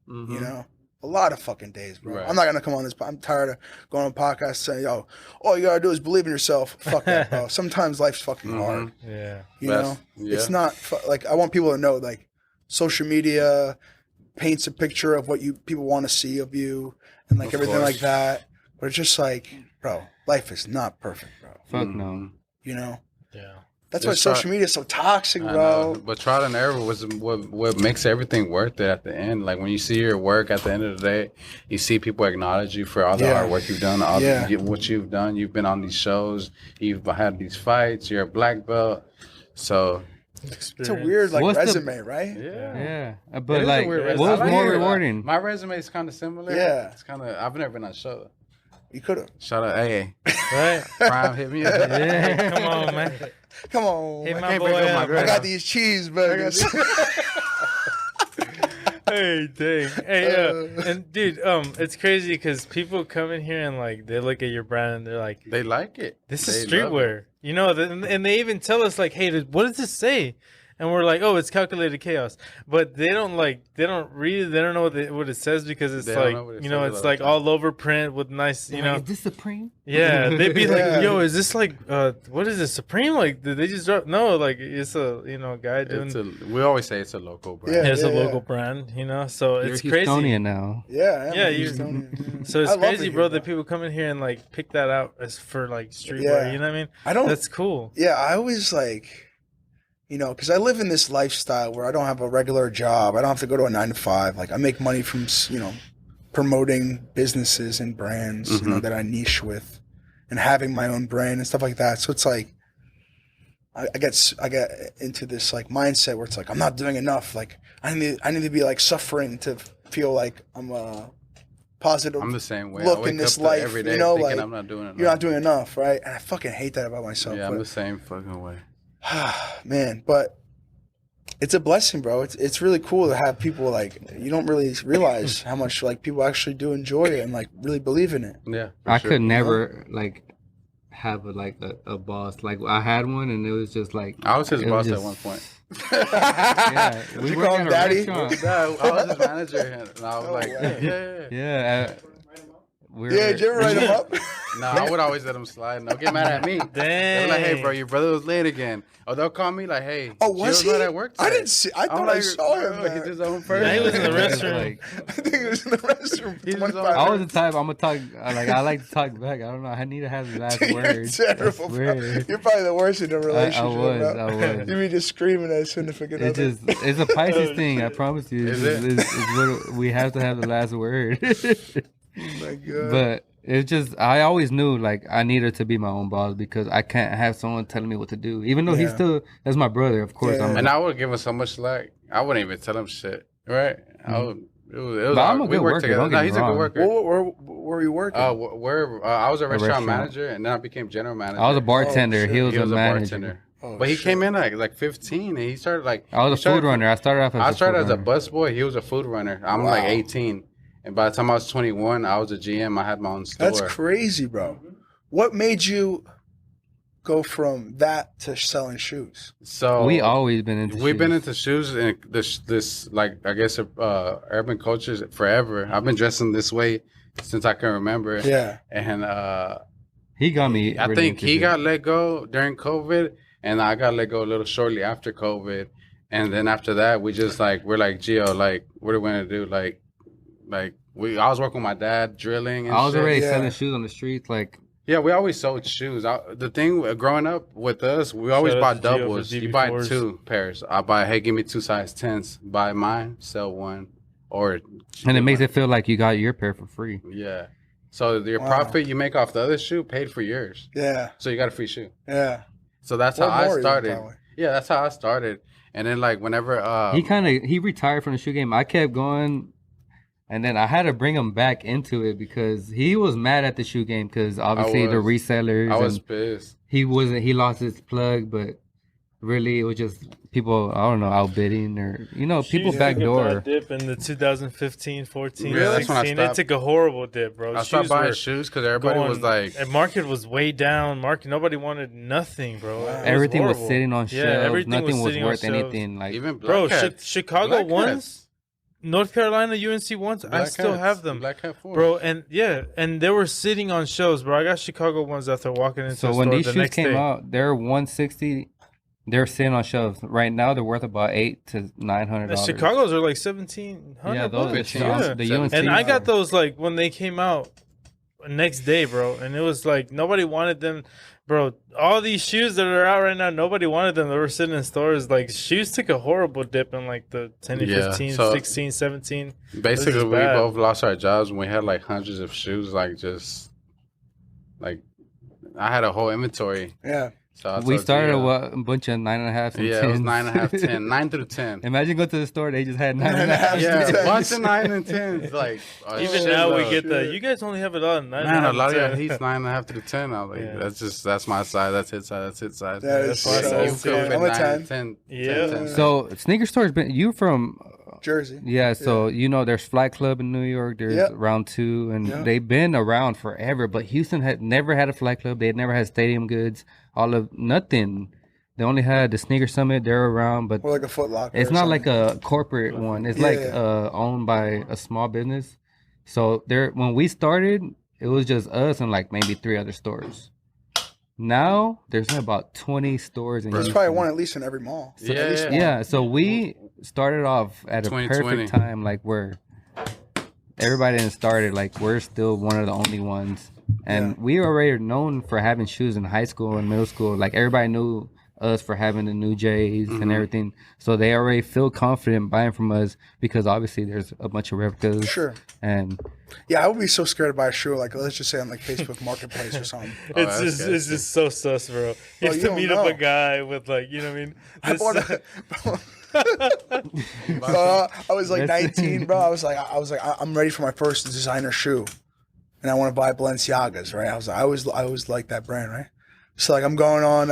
Mhm. A lot of fucking days, bro. Right. I'm not gonna come on this. I'm tired of going on podcasts saying, yo, all you gotta do is believe in yourself. Fuck that, bro. Sometimes life's fucking hard. Yeah. You Best- know, yeah. it's not like I want people to know like social media paints a picture of what people want to see of you and like Of everything course. like that. But it's just like, bro, life is not perfect, bro. Fuck Mm-hmm. no. You know, Yeah. that's why Just social try- media is so toxic, I bro. know. But trial and error was what makes everything worth it at the end. Like when you see your work at the end of the day, you see people acknowledge you for all the Yeah. hard work you've done, what you've done. You've been on these shows, you've had these fights, you're a black belt. So It's a weird like What's the- resume, right? yeah. Yeah, but It is a like, weird what's resume. I like more it. rewarding? My resume is kind of similar. Yeah. It's kind of. I've never been on show. You could have. Shout out, hey, Right? Prime hit me up. Yeah, come on, man. Come on. Hey, man. my can't boy pick up my up, girl. I man. got these cheeseburgers. Hey, dang. Hey, and dude, it's crazy because people come in here and like they look at your brand and they're like, They like it. "This They is love it. streetwear," you know. And they even tell us like, "Hey, what does this say?" And we're like, "Oh, it's calculated chaos," but they don't read it. They don't know what it says because it's They don't like know what it you know says it's all like the time. all over print with nice you know. Is this Supreme? Yeah, they'd be Yeah. like, "Yo, is this like what is it, Supreme? Like, did they just drop?" No, like it's a guy doing. We always say it's a local brand. Yeah. Yeah, it's a local brand, you know. So You're it's a crazy. Houstonian now. Yeah, Yeah, yeah. you- So it's I love crazy, it bro, here, that bro. people come in here and like pick that out as for like streetwear. Yeah. You know what I mean? I don't. That's cool. Yeah, I always like, you know, because I live in this lifestyle where I don't have a regular job. I don't have to go to a 9 to 5. Like I make money from, you know, promoting businesses and brands, you know, that I niche with, and having my own brand and stuff like that. So it's like, I get into this like mindset where it's like I'm not doing enough. Like I need to be like suffering to feel like I'm a positive. I'm the same way. Look I wake in this up life, every day you know, thinking like, I'm not doing enough. You're not doing enough, right? And I fucking hate that about myself. Yeah, I'm but- the same fucking way. Man, but it's a blessing, bro. It's really cool to have people like you don't really realize how much like people actually do enjoy it and like really believe in it. Yeah, for I sure. could never like have a boss. Like I had one, and it was just like I was his it boss was at just- one point. Yeah, we You worked call at him a daddy? restaurant. No, I was his manager, and I was Oh, like, wow. yeah. Yeah, Yeah, did you ever write them up? No, I would always let him slide. Don't get mad at me. They're like, hey, bro, your brother was late again. Or they'll call me like, hey, Oh, was Gio's he? not at work I today. didn't see. I I'm thought I like, saw him. bro, Man. He's his own person. Yeah, he was in the It's restroom. like, I think he was in the restroom. He's 25 on- I was the minutes. type I'm gonna talk. Like I like to talk back. I don't know. I need to have the last You're word. terrible, bro. You're probably the worst in a relationship. was. You'd be just screaming at significant It's other. just it's a Pisces thing. I promise you. Is It's, it? it's what we have to have the last word. Oh my god. But it's just I always knew like I needed to be my own boss because I can't have someone telling me what to do. Even though he's Yeah. still that's my brother, of course. Yeah. I'm And I would give him so much slack. I wouldn't even tell him shit. Right? I would, it was But I'm a we good worked worker, together. don't No, get me he's a good wrong. worker. where were you working? I was a restaurant restaurant. manager, and then I became general manager. I was a bartender. shit. he was He was a a manager. bartender. Oh, But he shit. came in like 15, and he started like. I was he a started food runner. I started off as I a started food as a runner. busboy. He was a food runner. I'm like Wow. 18, and by the time I was 21, I was a GM. I had my own store. That's crazy, bro. What made you go from that to selling shoes? So We always been into. we've been shoes. into shoes and this like I guess urban culture forever. I've been dressing this way since I can remember. Yeah. And He got me. I really think into he shoes. got let go during COVID, and I got let go a little shortly after COVID. And then after that, we're like, Gio, like, what are we gonna do? Like I was working with my dad drilling. And I was shit. already Yeah. selling shoes on the streets. Like Yeah, we always sold shoes. The thing growing up with us, we always Shout out bought to Gio for doubles. You buy DB4s. 2 pairs. I buy, hey, give me 2 size 10s. Buy mine, sell one, or and it makes it feel like you got your pair for free. yeah. So your Wow. profit you make off the other shoe paid for yours. Yeah. So you got a free shoe. Yeah. So that's Or how I more even, started. probably. Yeah, that's how I started. And then like whenever He retired from the shoe game. I kept going, and then I had to bring him back into it because he was mad at the shoe game because obviously the was. resellers. I was and pissed. he wasn't. He lost his plug, but really it was just people. I don't know, outbidding or people Shoes took a backdoor. bad dip in the 2015, 14, Yeah, that's when I 16. It stopped. took a horrible dip, bro. I stopped buying were shoes because everybody was like, and market was way down. Nobody wanted nothing, bro. It was Everything was horrible. sitting on Yeah, shelves. everything Nothing was sitting on worth shelves. anything. Like even Bro, Black Hat. Chicago Black ones, North Carolina UNC ones, I Black still Hats, have them, Black Hat 4. bro. And and they were sitting on shelves, bro. I got Chicago ones after walking into so the when store these the shoes next came day. out, they're $160. They're sitting on shelves right now. They're worth about $800 to The $900. Chicago's are like 1,700. Yeah, those bucks. are Yeah. the UNC. And I got those like when they came out next day, bro. And it was like nobody wanted them, bro. All these shoes that are out right now, nobody wanted them. They were sitting in stores. Like shoes took a horrible dip in like the 10 Yeah, 15, so- 16, 17. Basically, This is we bad. both lost our jobs and we had like hundreds of shoes. Like just like I had a whole inventory. Yeah. So I We told started Gio, a bunch of 9.5 and yeah, 10s. it was 9.5, 10, 9 through 10. Imagine go to the store, they just had 9.5. Yeah, Tens. bunch of 9 and 10s. Like Even now we get the. You guys only have it on 9. man, a lot of y'all he's 9.5 through 10. I was like, Yeah. that's my size. That's his size. That's his size. That that's is my so size, You too. could fit I'm a 9 10. and 10. Yeah. 10. So sneaker stores been you from Jersey. yeah, so you know there's Flight Club in New York, there's Yep. Round 2, and Yep. they've been around forever, but Houston had never had a Flight Club, they had never had Stadium Goods, all of nothing. They only had the Sneaker Summit, they're around, but Or like a Foot Locker. it's or not like something. a corporate one. It's Yeah, like yeah. owned by a small business. So there when we started, it was just us and like maybe 3 other stores. Now there's about 20 stores in There's Houston. probably one at least in every mall. Yeah, At least yeah. one. Yeah, so we started off at a 2020. perfect time, like where everybody didn't started, like we're still one of the only ones, and we already known for having shoes in high school and middle school. Like everybody knew us for having the new J's and everything, so they already feel confident buying from us because obviously there's a bunch of replicas. Sure. And Yeah, I would be so scared to buy a shoe. Like, let's just say on like Facebook Marketplace or something. It's that's just good. it's just so sus, bro. You Well, have you to don't meet up know. a guy with like, you know what I mean? I This- bought I was like 19, bro. I was like, I'm ready for my first designer shoe, and I want to buy Balenciagas, right? I always like that brand, right? So like, I'm going on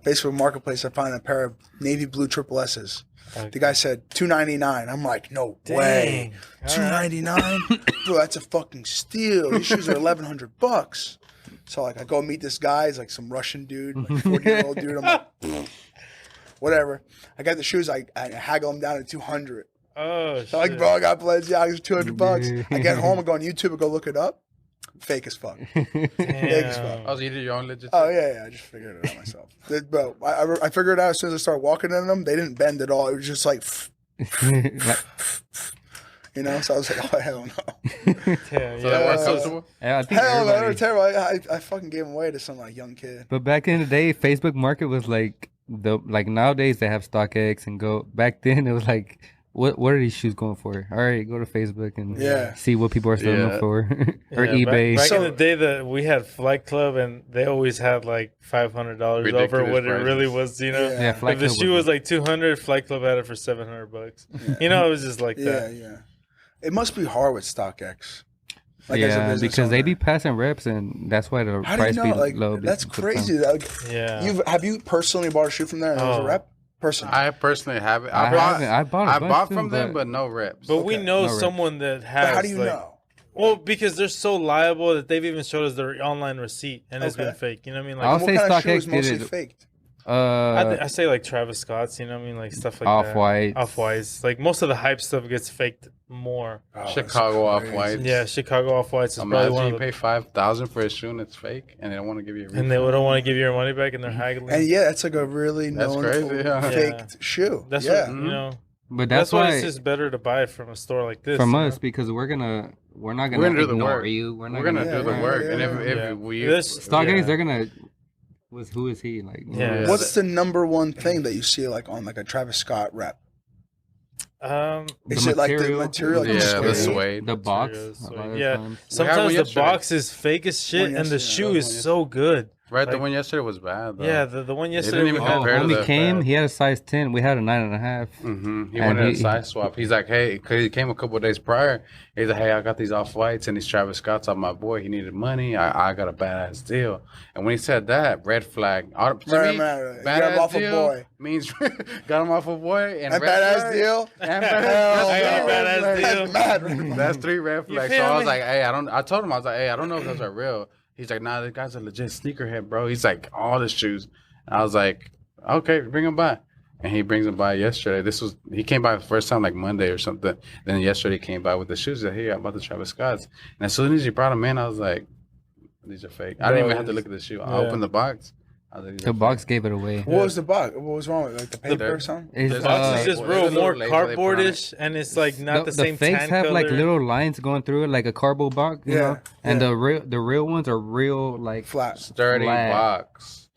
Facebook Marketplace. I find a pair of navy blue triple S's. The guy said $299. I'm like, no way, $299, bro. That's a fucking steal. These shoes are $1,100. So like, I go meet this guy. He's like some Russian dude, like 40-year-old dude. I'm like, whatever. I got the shoes. I haggle them down to 200. Oh, So like, shit. bro, I got Balenciagas $200. I get home, I go on YouTube and go look it up. Fake as fuck. Fake as fuck. Damn. Oh, so you did your own legit? Oh yeah, I just figured it out myself. Bro, I figured it out as soon as I started walking in them. They didn't bend at all. It was just like, like, you know. So I was like, oh hell no, Damn, So yeah. they were that's so- comfortable? yeah, I think hell no, they were everybody. terrible. I fucking gave them away to some like young kid. But back in the day, Facebook Market was like nowadays they have StockX and Go. Back then it was like, what are these shoes going for? All right, go to Facebook and Yeah. see what people are selling them Yeah. for, or Yeah, eBay. Back So- in the day that we had Flight Club and they always had like $500 over Ridiculous what it really prices. was, you know. Yeah. Yeah, Flight If the Club shoe was like 200, Flight Club had it for $700. You know, it was just like Yeah, that. yeah. It must be hard with StockX. Like, as a yeah, business because they owner. be passing reps, and that's why the How do you price know? be Like, low. that's because crazy. Like, Yeah. have you personally bought a shoe from there and it was a Oh. rep? Personally. I personally haven't. I haven't. I bought a I bunch bought too, from them, but- but no reps. But we Okay. know No reps. someone that has. But how do you like, know? Well, because they're so liable that they've even showed us their online receipt and it's Okay. been fake. You know what I mean? I'll Like, What say kind of shoe StockX is mostly did it. faked? I say like Travis Scott's. You know what I mean? Like stuff like that. Off-Whites. Off-Whites. Like most of the hype stuff gets faked more. Oh, that's Chicago crazy. Off-Whites. Yeah, Chicago Off-Whites is probably Imagine one you of the. pay $5,000 for a shoe and it's fake, and they don't want to give you a refund. And they don't want to give you your money back, and they're haggling. And yeah, that's like a really That's known crazy, yeah. faked shoe. That's yeah. what, you know. But That's, that's why why it's just better to buy it from a store like this. from you us know? because we're not We're gonna gonna do the ignore work. you. We're not We're gonna Yeah, do the yeah, work, yeah, and if yeah. we This- StockX, Yeah. they're gonna. Who is he like? Yeah. What's the number one thing that you see like on like a Travis Scott rep? Is The it like the material? material? Like Yeah, the the suede? suede. The box. Materials, a lot of yeah. times. Sometimes one the yesterday. box is fake as shit, One and the yesterday, shoe one is yesterday. so good. Right, the Like- one yesterday was bad. Though. Yeah, the one yesterday didn't we even had. Oh, compare to homie the came. bad. He had a size 10. We had a 9.5. He And wanted a he- size swap. He's like, hey, because he came a couple of days prior. He's like, hey, I got these Off-Whites and these Travis Scotts on my boy. He needed money. I got a badass deal. And when he said that, red flag. To Right, me, right, right. You got him off a deal boy. means got him off a boy. And And red badass flag- deal? And Hell I got a no. badass That's deal. mad red. That's 3 red You flags. feel So I was me? like, hey, I told him, I was like, hey, I don't know if those are real. He's like, nah, this guy's a legit sneakerhead, bro. He's like, all the shoes. And I was like, okay, bring him by. And he brings them by yesterday. He came by the first time like Monday or something. Then yesterday he came by with the shoes. He's like, hey, I bought the Travis Scotts. And as soon as he brought them in, I was like, these are fake. I didn't even have to look at the shoe. I Yeah. opened the box. I was like, these The are box gave it away. What was the bug? What was wrong with it? Like the paper The- or something? It's, There's Box also- is just There's real a little more label they put on it. cardboardish, and it's like not the, the same fakes tan have color. like little lines going through it, like a cardboard box. You Yeah, know? And yeah. the real ones are real like Flat. sturdy Flat. box.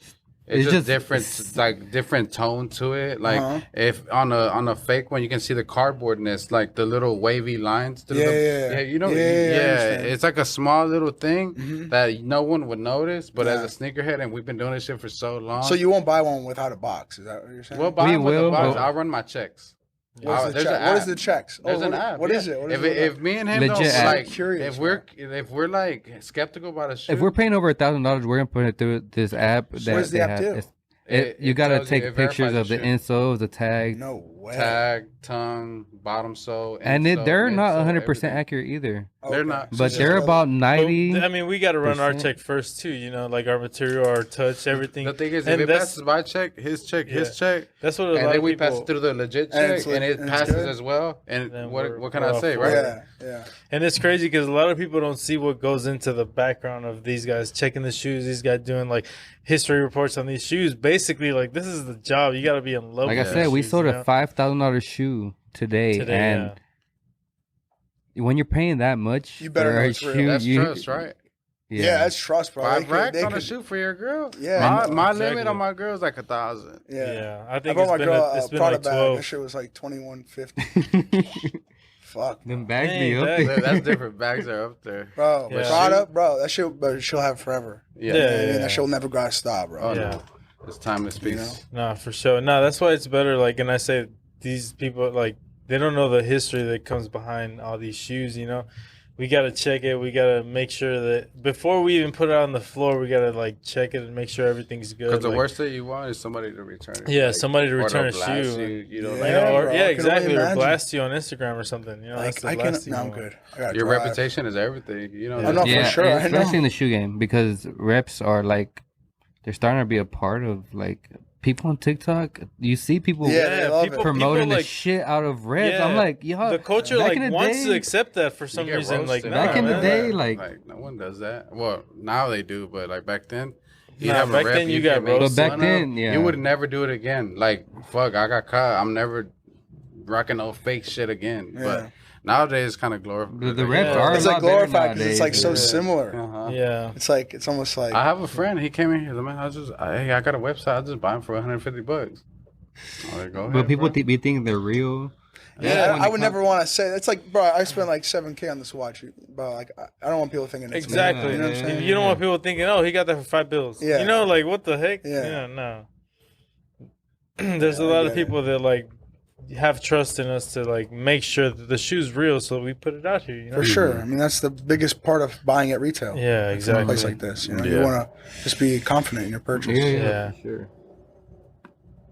It's just just- different, like different tone to it. Like Uh-huh. if on a fake one, you can see the cardboardness, like the little wavy lines. Through Yeah. you know, Yeah, I understand. it's like a small little thing that no one would notice. But as Yeah. a sneakerhead, and we've been doing this shit for so long, So you won't buy one without a box? Is that what you're saying? we'll buy We them with the will, box. but- I'll run my checks. What is the There's check? an What is app. the checks? There's Oh, an what- app. What yeah. is it? What is If me and him Legit don't app. like, Curious, if we're like skeptical about a shoe, If we're paying over $1,000, we're gonna put it through this app. That does the they app have. do? It's- It- you it gotta tells you- take it pictures verifies of the the insoles, the tag, No way. tag, tongue, bottom sole, and insole, they're not midsole, 100% everything. accurate either. They're Okay. not. So But it's they're just about But, 90. I mean, we got to run our 90%. check first too. You know, like our material, our touch, everything. The thing is, And if it that's- passes my check, his check, his Yeah. check, That's what a and lot then of we people. pass it through the legit And check, it's and it and it's passes good? as well. And Then what we're can I off say, for right? it. Yeah. And it's crazy because a lot of people don't see what goes into the background of these guys checking the shoes. These guys doing like history reports on these shoes. Basically, like this is the job. You got to be in love. Like with I these said, we shoes, sold you a know? $5,000 shoe today, Today, and when you're paying that much, You better for know a it's real. shoe, That's you- trust, right? Yeah, that's trust, bro. 5 They racks could- on a shoe for your girl. Yeah. my Exactly. limit on my girl is like 1,000. Yeah. Yeah, I I think bought my girl it's a been Prada like bag. 12. That shit was like $21.50. Fuck, Them bags Dang, be up that- there. That's different. Bags are up there. bro. Yeah. Prada, bro. That shit, but she'll have forever. Yeah. Yeah. And that shit will never gotta stop, bro. Oh, Yeah. no. It's timeless piece. You know? Nah, for sure. No, that's why it's better. Like, and I say these people like they don't know the history that comes behind all these shoes. You know, we gotta check it. We gotta make sure that before we even put it on the floor, we gotta like check it and make sure everything's good. Because the like, worst thing you want is somebody to return it. Yeah, Like, somebody to or return a blast shoe. You know, Yeah, like, You know, or, bro, I yeah, can only exactly. Or imagine. blast you on Instagram or something. You know, that's the I last can. thing No, you I'm want. good. I gotta your drive. reputation is everything. You know, I know. Yeah, for sure, I especially know. in the shoe game, because reps are like they're starting to be a part of like people on TikTok. You see people Yeah, they love people, it. promoting people, the shit out of reps. I'm Yeah, like, yo, the culture back like in the wants day- to accept that for some get reason. Like, roasted. nah, Back in the man. day, like no one does that. Well, now they do, but like back then, you'd Nah, have a back rep, then you you'd got get made roasted. But back fun then, of. yeah. You would never do it again. Like, fuck, I got caught. I'm never rocking no fake shit again. Yeah. But nowadays, it's kind of glorified. the reps Yeah. are It's a like lot better glorified because it's like so nowadays. similar. Uh-huh. Yeah. It's almost like I have a friend. He came in here. Man, hey, I got a website. I'll just buy them for $150. Oh, there you go. But people bro. be thinking they're real. yeah. when I it would comes- never want to say it's like, bro. I spent like $7K on this watch, bro. Like I don't want people thinking it's me. Exactly. You know what I'm saying? You don't want people thinking, "Oh, he got that for $5." Yeah. You know, like what the heck? Yeah. No. There's Yeah, a I lot of get it. people that like have trust in us to like make sure that the shoe's real, so we put it out here. You know. For sure. I mean, that's the biggest part of buying at retail. Yeah. From a Exactly. place like this, you know, you Yeah. want to just be confident in your purchase. Yeah. for sure.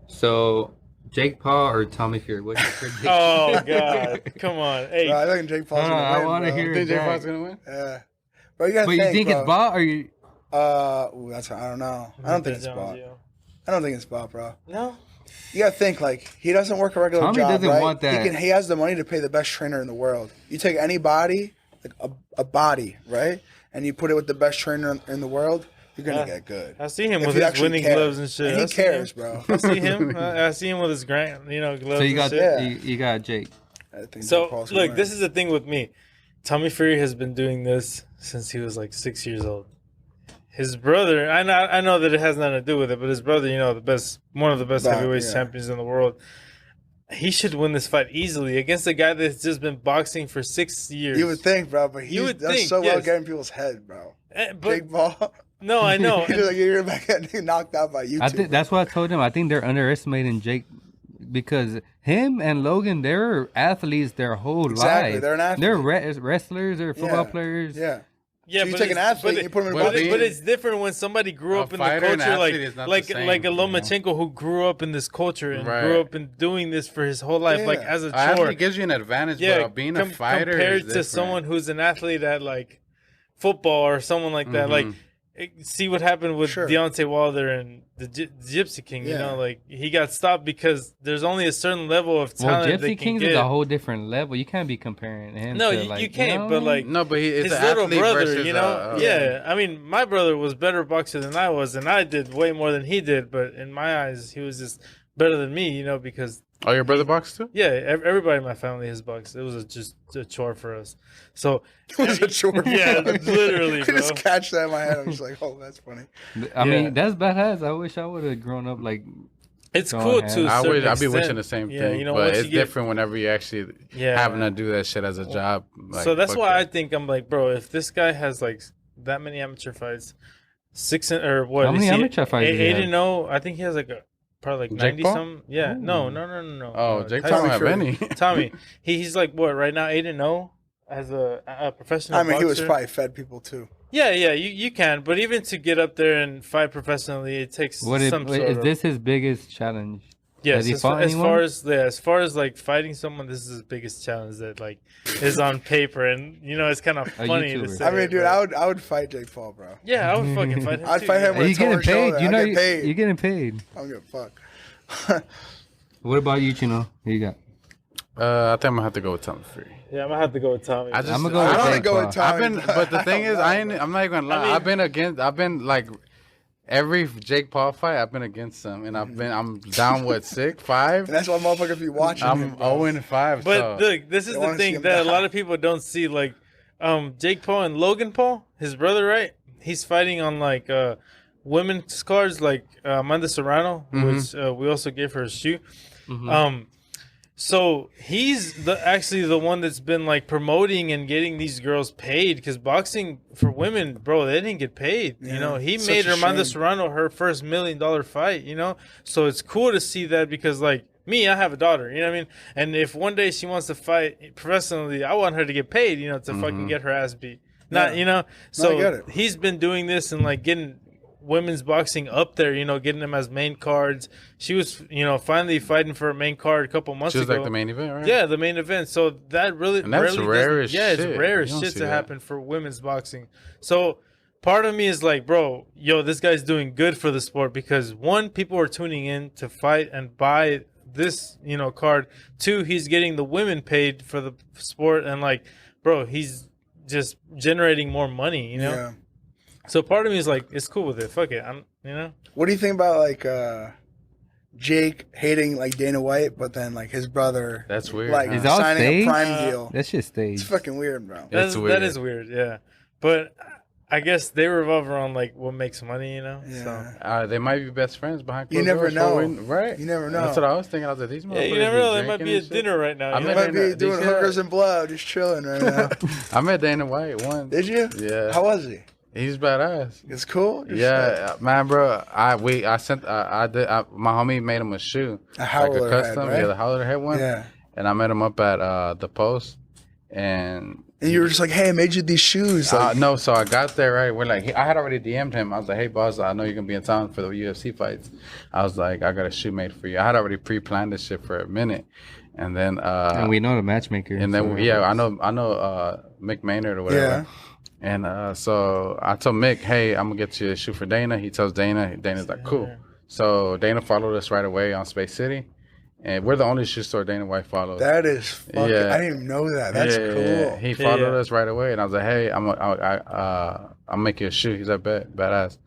So, Jake Paul or Tommy Fury? What's your prediction? Oh God! Come on. Hey. Bro, I think Jake Paul's gonna I win. wanna bro. hear Think Jay that. Paul's gonna win? Yeah, bro, you gotta But you think bro. it's bought or you? That's I don't know. I don't think it's bought. Yeah. I don't think it's bought, bro. No. You gotta think like he doesn't work a regular Tommy job, doesn't right? want that. He has the money to pay the best trainer in the world. You take any body, like a body, right, and you put it with the best trainer in the world, you're gonna get good. I see him If with you his actually winning care. gloves and shit. And he I see him. cares, bro. I see him. I see him with his gloves. So you got and shit. Yeah. you got Jake. I think So Jake Paul's gonna look, win. this is the thing with me. Tommy Fury has been doing this since he was like 6 years old. His brother, I know that it has nothing to do with it, but his brother, one of the best Right, heavyweight yeah. champions in the world. He should win this fight easily against a guy that's just been boxing for 6 years. You would think, bro, but he You would does think, so well yes. getting people's head, bro. But Jake Paul. no, I know. He's like you're back getting knocked out by YouTube. I think that's what I told him. I think they're underestimating Jake because him and Logan, they're athletes their whole Exactly, life. they're an athlete. They're wrestlers. They're football Yeah, players. Yeah. Yeah, So you but take an it's- athlete but and you put him in Well, boxing. But it's different when somebody grew A up in the fighter and culture, athlete is not the like same, a you know? Lomachenko who grew up in this culture and Right. grew up in doing this for his whole life, like Yeah. as a An athlete chore. gives you an advantage, Yeah, but being a fighter compared is to different. someone who's an athlete at like football or someone like that, like. See what happened with Sure. Deontay Wilder and the Gypsy King. You Yeah. know, like he got stopped because there's only a certain level of Well, talent they Gypsy can Kings get. is a whole different level. You can't be comparing him. No, to, you like, can't. know? But like, No, but it's his an little athlete brother, versus you know. Yeah, I mean, my brother was better boxer than I was, and I did way more than he did. But in my eyes, he was just better than me, because Oh, your brother boxed too? yeah, everybody in my family has boxed. It was just a chore for us. So It was a chore. Yeah, literally, I bro. just catch that in my head. I'm just like, oh, that's funny. I Yeah. mean, that's badass. I wish I would have grown up like. It's Go cool ahead. to. I'd be extent. wishing the same Yeah, thing. But once it's you get- different whenever you actually Yeah. having to do that shit as a job. Like, So that's fuck why I that. think I'm like, bro, if this guy has like that many amateur fights, or what? How many is he amateur fights does he 8-0. I think he has like probably like Jake 90 Paul? some. Yeah, Ooh. no. Oh, Jake Tyson Paul don't have Fury. any. Tommy, he's like what right now 8-0 as a professional. I mean, he was boxer. probably fed people too. Yeah, you can, but even to get up there and fight professionally, it takes What some sort is of. this his biggest challenge? Yes, Has he as fought anyone? far as like fighting someone, this is his biggest challenge that like is on paper, and it's kind of A funny to YouTuber. say. I mean, dude, but- I would fight Jake Paul, bro. Yeah, I would fucking fight him. I'd too, fight him yeah. Are with you getting torn paid? shoulder. You I know, get paid. you're getting paid. I don't give a fuck. What about you, Chino? Who you got? I think I'm gonna have to go with Tommy Fury. Yeah, I'm gonna have to go with Tommy. I just, I'ma go I with don't- I Jake go Paul. with Tommy. I've been, but the thing is, I'm not even gonna lie. I mean- I've been like every Jake Paul fight, I've been against him, and I'm down with 5. And that's why, motherfucker, if you watching I'm him, bro. 0-5. But so. look, this is They the wanna see thing him that a die. lot of people don't see. Like, Jake Paul and Logan Paul, his brother, right? He's fighting on like women's cards, like Amanda Serrano, which we also gave her a shoe. So he's actually the one that's been like promoting and getting these girls paid, because boxing for women, bro, they didn't get paid. Yeah, He such made a Amanda shame. Serrano her first $1 million fight. So it's cool to see that, because like me, I have a daughter. You know what I mean? And if one day she wants to fight professionally, I want her to get paid. To fucking get her ass beat. Not Yeah. So I get it. he's been doing this and like getting women's boxing up there, getting them as main cards. She was, finally fighting for a main card a couple months She was ago. like the main event, right? Yeah, the main event. So that really, And that's rarely rare doesn't- as yeah, shit. it's rare You as don't shit see to that. happen for women's boxing. So part of me is like, bro, this guy's doing good for the sport, because one, people are tuning in to fight and buy this, card. Two, he's getting the women paid for the sport, and like, bro, he's just generating more money, Yeah. So part of me is like, it's cool with it. Fuck it. What do you think about like Jake hating like Dana White, but then like his brother That's weird. like huh? Is that signing staged? a prime deal? That shit It's staged. fucking weird, bro. It's That weird. is weird, yeah. But I guess they revolve around like what makes money, So. Yeah. They might be best friends behind You closed never doors for know. win- right? You never know. That's what I was thinking. I was like, these Yeah, motherfuckers you never know. They be might be drinking at and dinner right now. I you met know? Might be Dana- doing did you- hookers and blow, just chilling right now. I met Dana White once. Did you? Yeah. How was he? He's badass. It's cool. Just, Yeah, man, bro. My homie made him a shoe, A howler head, right? yeah, the howler head one. Yeah. And I met him up at the post, and And you were just like, "Hey, I made you these shoes." Like, no, so I got there right. We're like, I had already DM'd him. I was like, "Hey, boss, I know you're gonna be in town for the UFC fights." I was like, "I got a shoe made for you." I had already pre-planned this shit for a minute, and then And we know the matchmaker. and then so- yeah, I know Mick Maynard or whatever. Yeah. And so I told Mick, "Hey, I'm gonna get you a shoe for Dana." He tells Dana. Dana's like, "Cool." So Dana followed us right away on Space City, and we're the only shoe store Dana White follows. that is fucking. Yeah. I didn't even know that. That's Yeah, cool. yeah. He followed Yeah. us right away, and I was like, "Hey, I'll make you a shoe." He's like, "Bet, badass."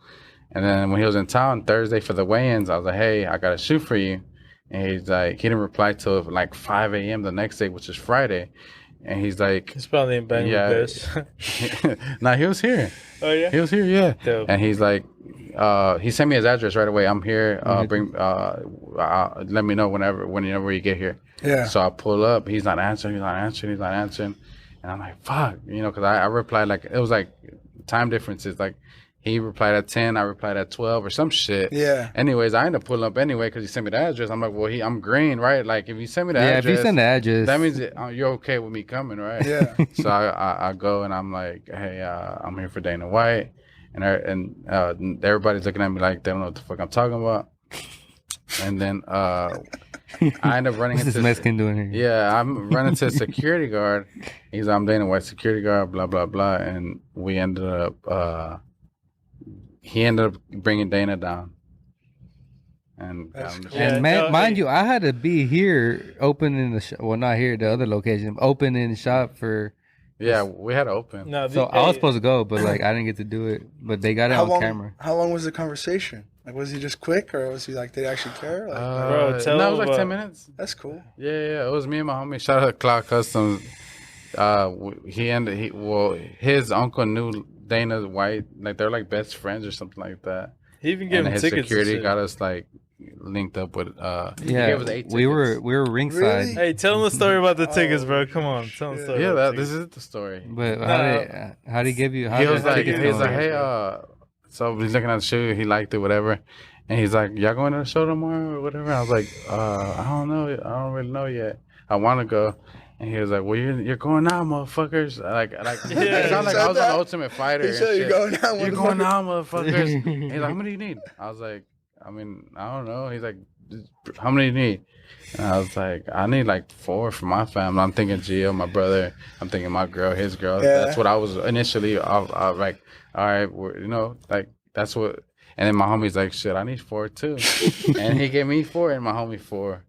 And then when he was in town Thursday for the weigh-ins, I was like, "Hey, I got a shoe for you," and he's like, he didn't reply till like 5 a.m. the next day, which is Friday, and he's like, He's probably in Bangladesh. "Nah, he was here. Oh yeah. He was here, yeah." Dope. And he's like, he sent me his address right away. I'm here. Let me know whenever you get here. Yeah. So I pull up. He's not answering. And I'm like, fuck, because I replied like, it was like time differences. Like he replied at 10, I replied at 12 or some shit. Yeah. Anyways, I ended up pulling up anyway because he sent me the address. I'm like, well, I'm green, right? Like if you send me the Yeah, if address, you send the address, that means you're okay with me coming, right? Yeah. So I go and I'm like, hey, I'm here for Dana White. And everybody's looking at me like they don't know what the fuck I'm talking about. And then I end up running what's this into Mexican doing here? yeah, I'm running to a security guard. He's I'm Dana White security guard, blah blah blah, and we ended up. He ended up bringing Dana down. And That's cool. Yeah, And no, mind hey. you, I had to be here opening the shop. Well, not here, the other location, opening the shop for. yeah, we had to open. No, So I was supposed to go, but like I didn't get to do it. But they got it on camera. How long was the conversation? Like, was he just quick, or was he like, did he actually care? Like, Bro, tell no, it was like about- 10 minutes. that's cool. Yeah, it was me and my homie. Shout out to Cloud Customs. His uncle knew Dana White. Like, they're like best friends or something like that. He even gave And him his tickets. security got us like linked up with. He Yeah, gave us 8 we tickets. were ringside. Really? Hey, tell him the story about the tickets, Oh, bro. Come on, tell him the story. Yeah, about the this tickets. is the story. But No. how did he give you? How He did- was how did like, he he get was like, feeling? hey, so he's looking at the shoe. He liked it, whatever. And he's like, y'all going to the show tomorrow or whatever? I was like, I don't know. I don't really know yet. I want to go. And he was like, well, you're going now, motherfuckers. Like it sounded like I was an Ultimate Fighter. He and said, shit. "You're going now, You're going motherfucker." now, motherfuckers. And he's like, how many do you need? I was like, I don't know. He's like, how many do you need? And I was like, I need like 4 for my family. I'm thinking Gio, my brother. I'm thinking my girl, his girl. Yeah. That's what I was initially. I like, all right, like that's what. And then my homie's like, shit, I need 4 too. And he gave me 4 and my homie 4.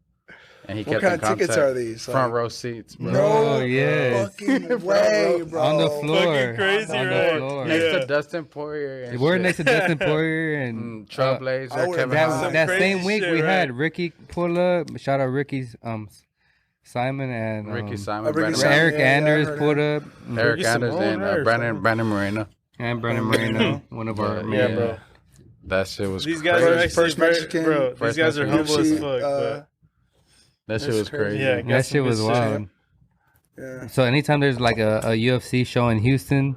And he What kept kind in of tickets contact. are these? Front Like, row seats, bro. no Oh, yes. fucking way, bro. On the floor. Fucking crazy, On the right? floor. Next Yeah. to Dustin Poirier. And We're shit. next to Dustin Poirier and Trailblazer, I would've Kevin been Hart. some that crazy same week shit, we right? had Ricky pull up. Shout out Ricky's Simon and Ricky Simon, Ricky Brandon, Simon. Eric Yeah, I Anders heard pulled up Eric Ricky Anders, Simone, and right, or Brandon Moreno. and Brandon Marino, one of our Yeah, Yeah, main- bro. That shit was These guys crazy. are actually First very, Mexican- bro. These First guys are Mexican humble as UFC, fuck. but That shit That's was crazy. crazy. Yeah, got That some shit good was shit. wild. yeah. So anytime there's like a UFC show in Houston,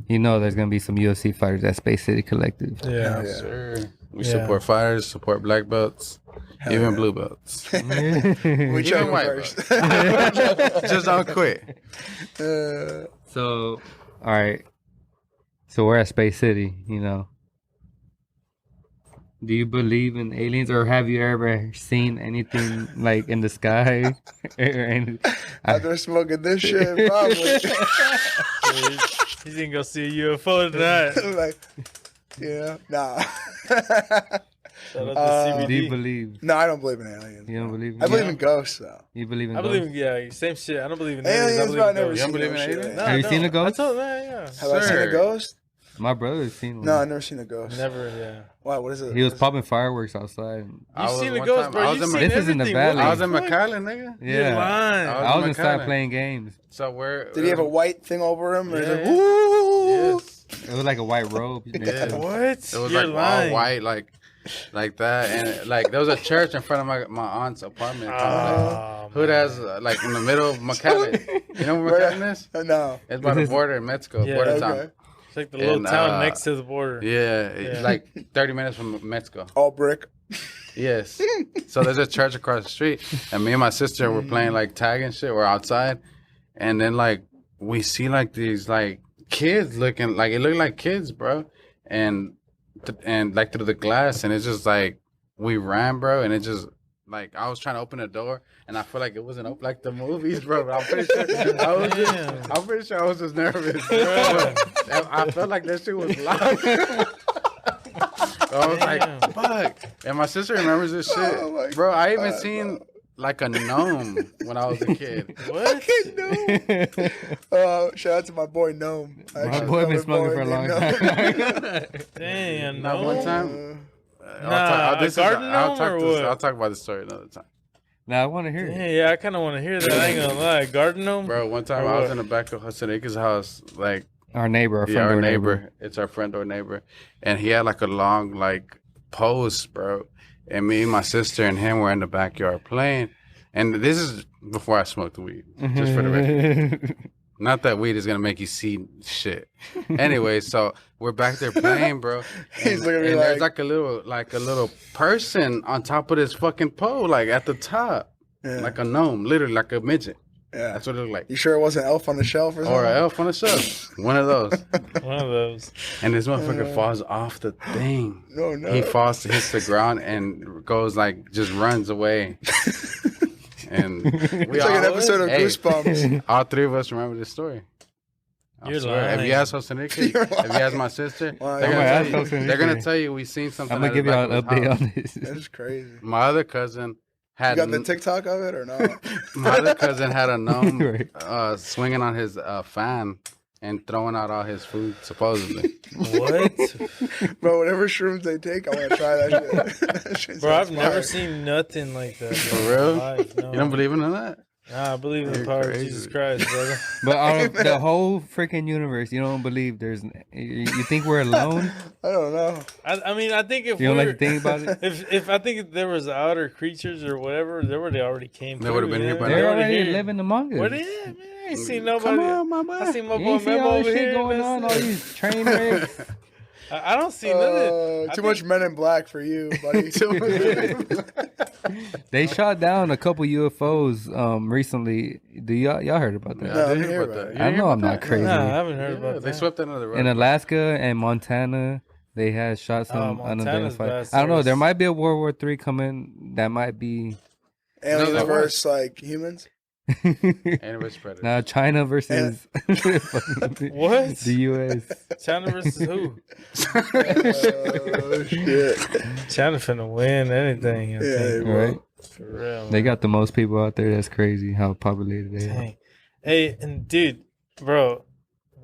you know there's gonna be some UFC fighters at Space City Collective. Yeah. Yeah. Sure. We Yeah. support fighters, support black belts, even yeah. blue belts. We Even check white first. Just don't quit. So, all right. So we're at Space City, you know. Do you believe in aliens, or have you ever seen anything like in the sky? Or any- After smoking this shit, probably. He's gonna go see a UFO tonight. Like, yeah, nah. Shout out to do you CBD. believe? No, I don't believe in aliens. You don't believe? I believe Yeah. in ghosts, though. You believe in? I believe ghosts? in, yeah, same shit. I don't believe in Aliens, aliens. bro, I I never believe in seen You don't believe no in shit aliens? like Have you that. seen a I ghost? told man, yeah. Have I seen a Sir. ghost? My brother's seen one. No, I've never seen a ghost. Never, yeah. Why? What is it? He was What is popping fireworks outside. I You've was seen the one ghost, time- bro. I was You've in seen This is in the everything. valley. What I was in the fuck? McAllen, nigga. You're Yeah, lying. I was in inside McAllen. playing games. So we're. it? Did he have a white thing over him? Or is it, Yeah. woo! Yes. It was like a white robe. Yeah. What? It was You're like lying. all white, like that, and like there was a church in front of my aunt's apartment complex. Oh, Who has like in the middle of McAllen? You know where Where- McAllen is? No. It's by the border in Mexico, Yeah. border Okay. town. It's like the little And, town next to the border. Yeah, it's Yeah. like 30 minutes from Mexico. All brick. Yes. So there's a church across the street, and me and my sister were playing like tag and shit. We're outside, and then like we see like these like kids looking like it looked like kids, bro, and like through the glass, and it's just like we ran, bro, and it just like I was trying to open the door, and I feel like it wasn't open like the movies, bro. But I'm pretty sure I was. Damn. I'm pretty sure I was just nervous, bro. I felt like that shit was loud. I was like, fuck. And my sister remembers this shit. Oh my bro, I even God, seen like a gnome when I was a kid. What? Shout out to my boy Gnome. I My actually boy love been a smoking boy for a long named Gnome. time. Dang, Not no. one time. Nah, a garden gnome or what? I'll talk about the story another time. Now I want to hear it. Yeah, I kind of want to hear that. I ain't gonna lie. Garden gnome? Bro, one time Or I was what? in the back of Hudson Acres' house, like Our neighbor, our yeah, friend, our door neighbor. It's our friend or neighbor. And he had like a long like post, bro. And me and my sister and him were in the backyard playing. And this is before I smoked weed. Just for the record. Not that weed is gonna make you see shit. Anyway, so we're back there playing, bro. He's looking at me and there's like- like a little person on top of this fucking pole, like at the top. Yeah. Like a gnome, literally like a midget. Yeah. That's what it looked like. You sure it wasn't Elf on the Shelf or something? Or an elf on the shelf. One of those. One of those. And this motherfucker falls off the thing. No, no. He falls, hits the ground, and goes like, just runs away. And we It's like an all- episode of Hey, Goosebumps. all three of us remember this story. I You're swear. If lying. you ask Josenica, You're if you ask my sister, Lying. they're I'm gonna, gonna tell ask you, Josenica. they're gonna tell you we seen something. I'm gonna at give the y'all back an of his update house. on this. That's crazy. My other cousin had You got the TikTok of it or not? my other cousin had a gnome Right. swinging on his fan, and throwing out all his food, supposedly. What? Bro, whatever shrooms they take, I want to try that shit. That shit Bro, I've sounds never fire. seen nothing like that. For bro, in real? my life, no. You don't believe in that? Nah, I believe in the You're power of crazy. Jesus Christ, brother. But out of the whole freaking universe, you don't believe there's. You think we're alone? I don't know. I mean, I think if You don't we're, like to think about it? if I think if there was outer creatures or whatever, they already came. They would've through, been here yeah. by They're now. already here. living among us. What is it, man? I ain't seen nobody. Come on, my boy. I seen my You boy ain't see Memo all over this shit here. going That's on, all it. these train wrecks. I don't see nothing. I Too think- much Men in Black for you, buddy. They shot down a couple UFOs recently. Do y'all heard about that? Yeah, No, I I'm did hear here, about bro. that. You I didn't know hear I'm about not that? crazy. Nah, I haven't heard Yeah, about they that. swept under the rug. In Alaska and Montana, they had shot some Montana's unidentified. bad I don't know. service. There might be a World War III coming. That might be. Aliens there versus like humans. And it was spread. Now China versus What? the U.S. China versus who? Oh shit! China finna win anything. I Yeah, think. bro. Right? For real. They got the most people out there. That's crazy how populated they are. Dang. Hey, and dude, bro,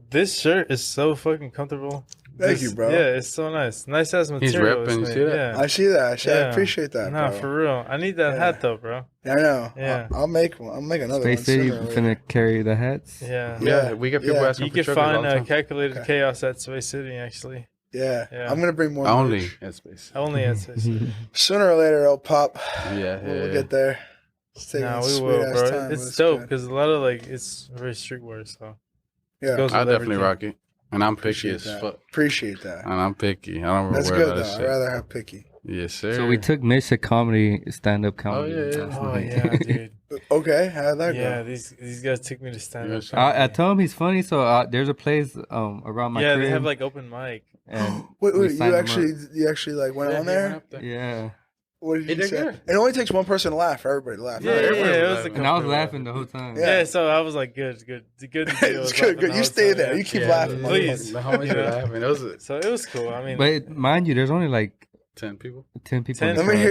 this shirt is so fucking comfortable. Thank you, bro. Yeah, it's so nice. Nice ass material. repping, you it's see made, that? Yeah. I see that. I Yeah. appreciate that, Nah, bro. for real. I need that Yeah. hat though, bro. I know. Yeah. I'll make one. I'll make another Space one. City sooner or later. finna carry the hats. Yeah. Yeah, we get people Yeah. asking You for can triggers all find the time. calculated Okay. chaos at Space City, actually. Yeah. Yeah. I'm gonna bring more. Only merch. at space. Only at Space City. Sooner or later, it'll pop. Yeah, We'll get there. It's taking Nah, a we sweet will, ass bro. time, It's but dope good. because a lot of it's very streetwear, so Yeah, goes I with definitely everything. rock it, and I'm picky appreciate as that. fuck. Appreciate that. And I'm picky. I don't That's wear good that though. I'd shit. rather have picky. Yes, sir. So we took Mitch to comedy, stand-up comedy. yeah, yeah. last Oh night. yeah, dude. Okay, how'd that Yeah, go? these guys took me to stand up. Yeah, I told him he's funny, so there's a place around my Yeah, crib. they have like open mic. and Wait, we you signed him actually like went on there? Yeah, What did He you did say? good. It only takes one person to laugh for everybody to laugh. Yeah, right? yeah, everybody it was was laughing. a and I was couple- laughing the whole time. Yeah. Yeah. So I was like, good. The good. It's was good, laughing good. the You whole stay time, there. yeah. You keep Yeah, laughing, please. The homies You were know? laughing. It was So it was cool. I mean, But mind you, there's only like 10 people. 10 people. 10 in the Let me crowd.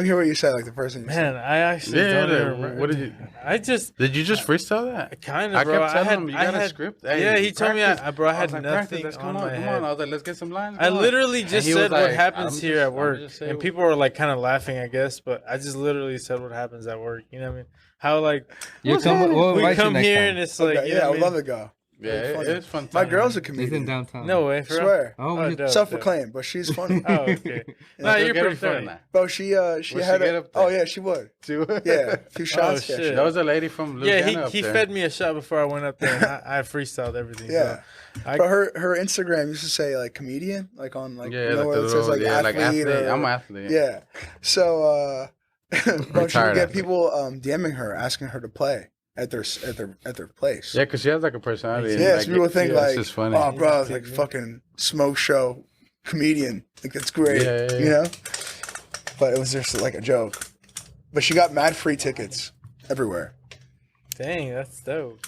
hear what you said, like the person. You said. man, I actually Yeah, don't yeah, even remember. what did you- I just Did you just freestyle that? kind I of, bro. kept telling had, him, you I got a had- script? Yeah, he told me, practice. bro. I was had like, nothing practice, let's on come my on, head. come on. I was like, let's get some lines. I going. literally And just he was said what like, happens I'm here just- at I'm work, just saying and what- people were like kind of laughing, I guess. But I just literally said what happens at work. You know what I mean? How like You come, we'll we invite you come next here time. and it's like, Okay, you yeah, I know would what I love mean? to go. Yeah, Funny. it's fun. My time. girl's a He's comedian. in downtown. No way, for real? Swear. Oh, Oh, you- dope, Self-proclaimed, but she's funny. dope. Oh, okay. No, Let's you're get pretty up there funny. now. Bro, she Will had she get a. up there? Oh yeah, she would. Too. Yeah, a few shots. shit. Yeah, That was a lady from Yeah, Louisiana up he there. fed me a shot before I went up there, and I freestyled everything. yeah. So I, But her Instagram used to say like comedian, like on like Yeah, you know like where the it says little, like athlete. Or, I'm an athlete. Yeah. So bro, she would Retired get athlete. people DMing her, asking her to play at their place. Yeah, because she has like a personality. and, Yeah, like, so people think it's like, just funny. oh, bro, it's like fucking smoke show comedian. Like, it's great, Yeah, yeah, you know? But it was just like a joke. But she got mad free tickets everywhere. dang, that's dope.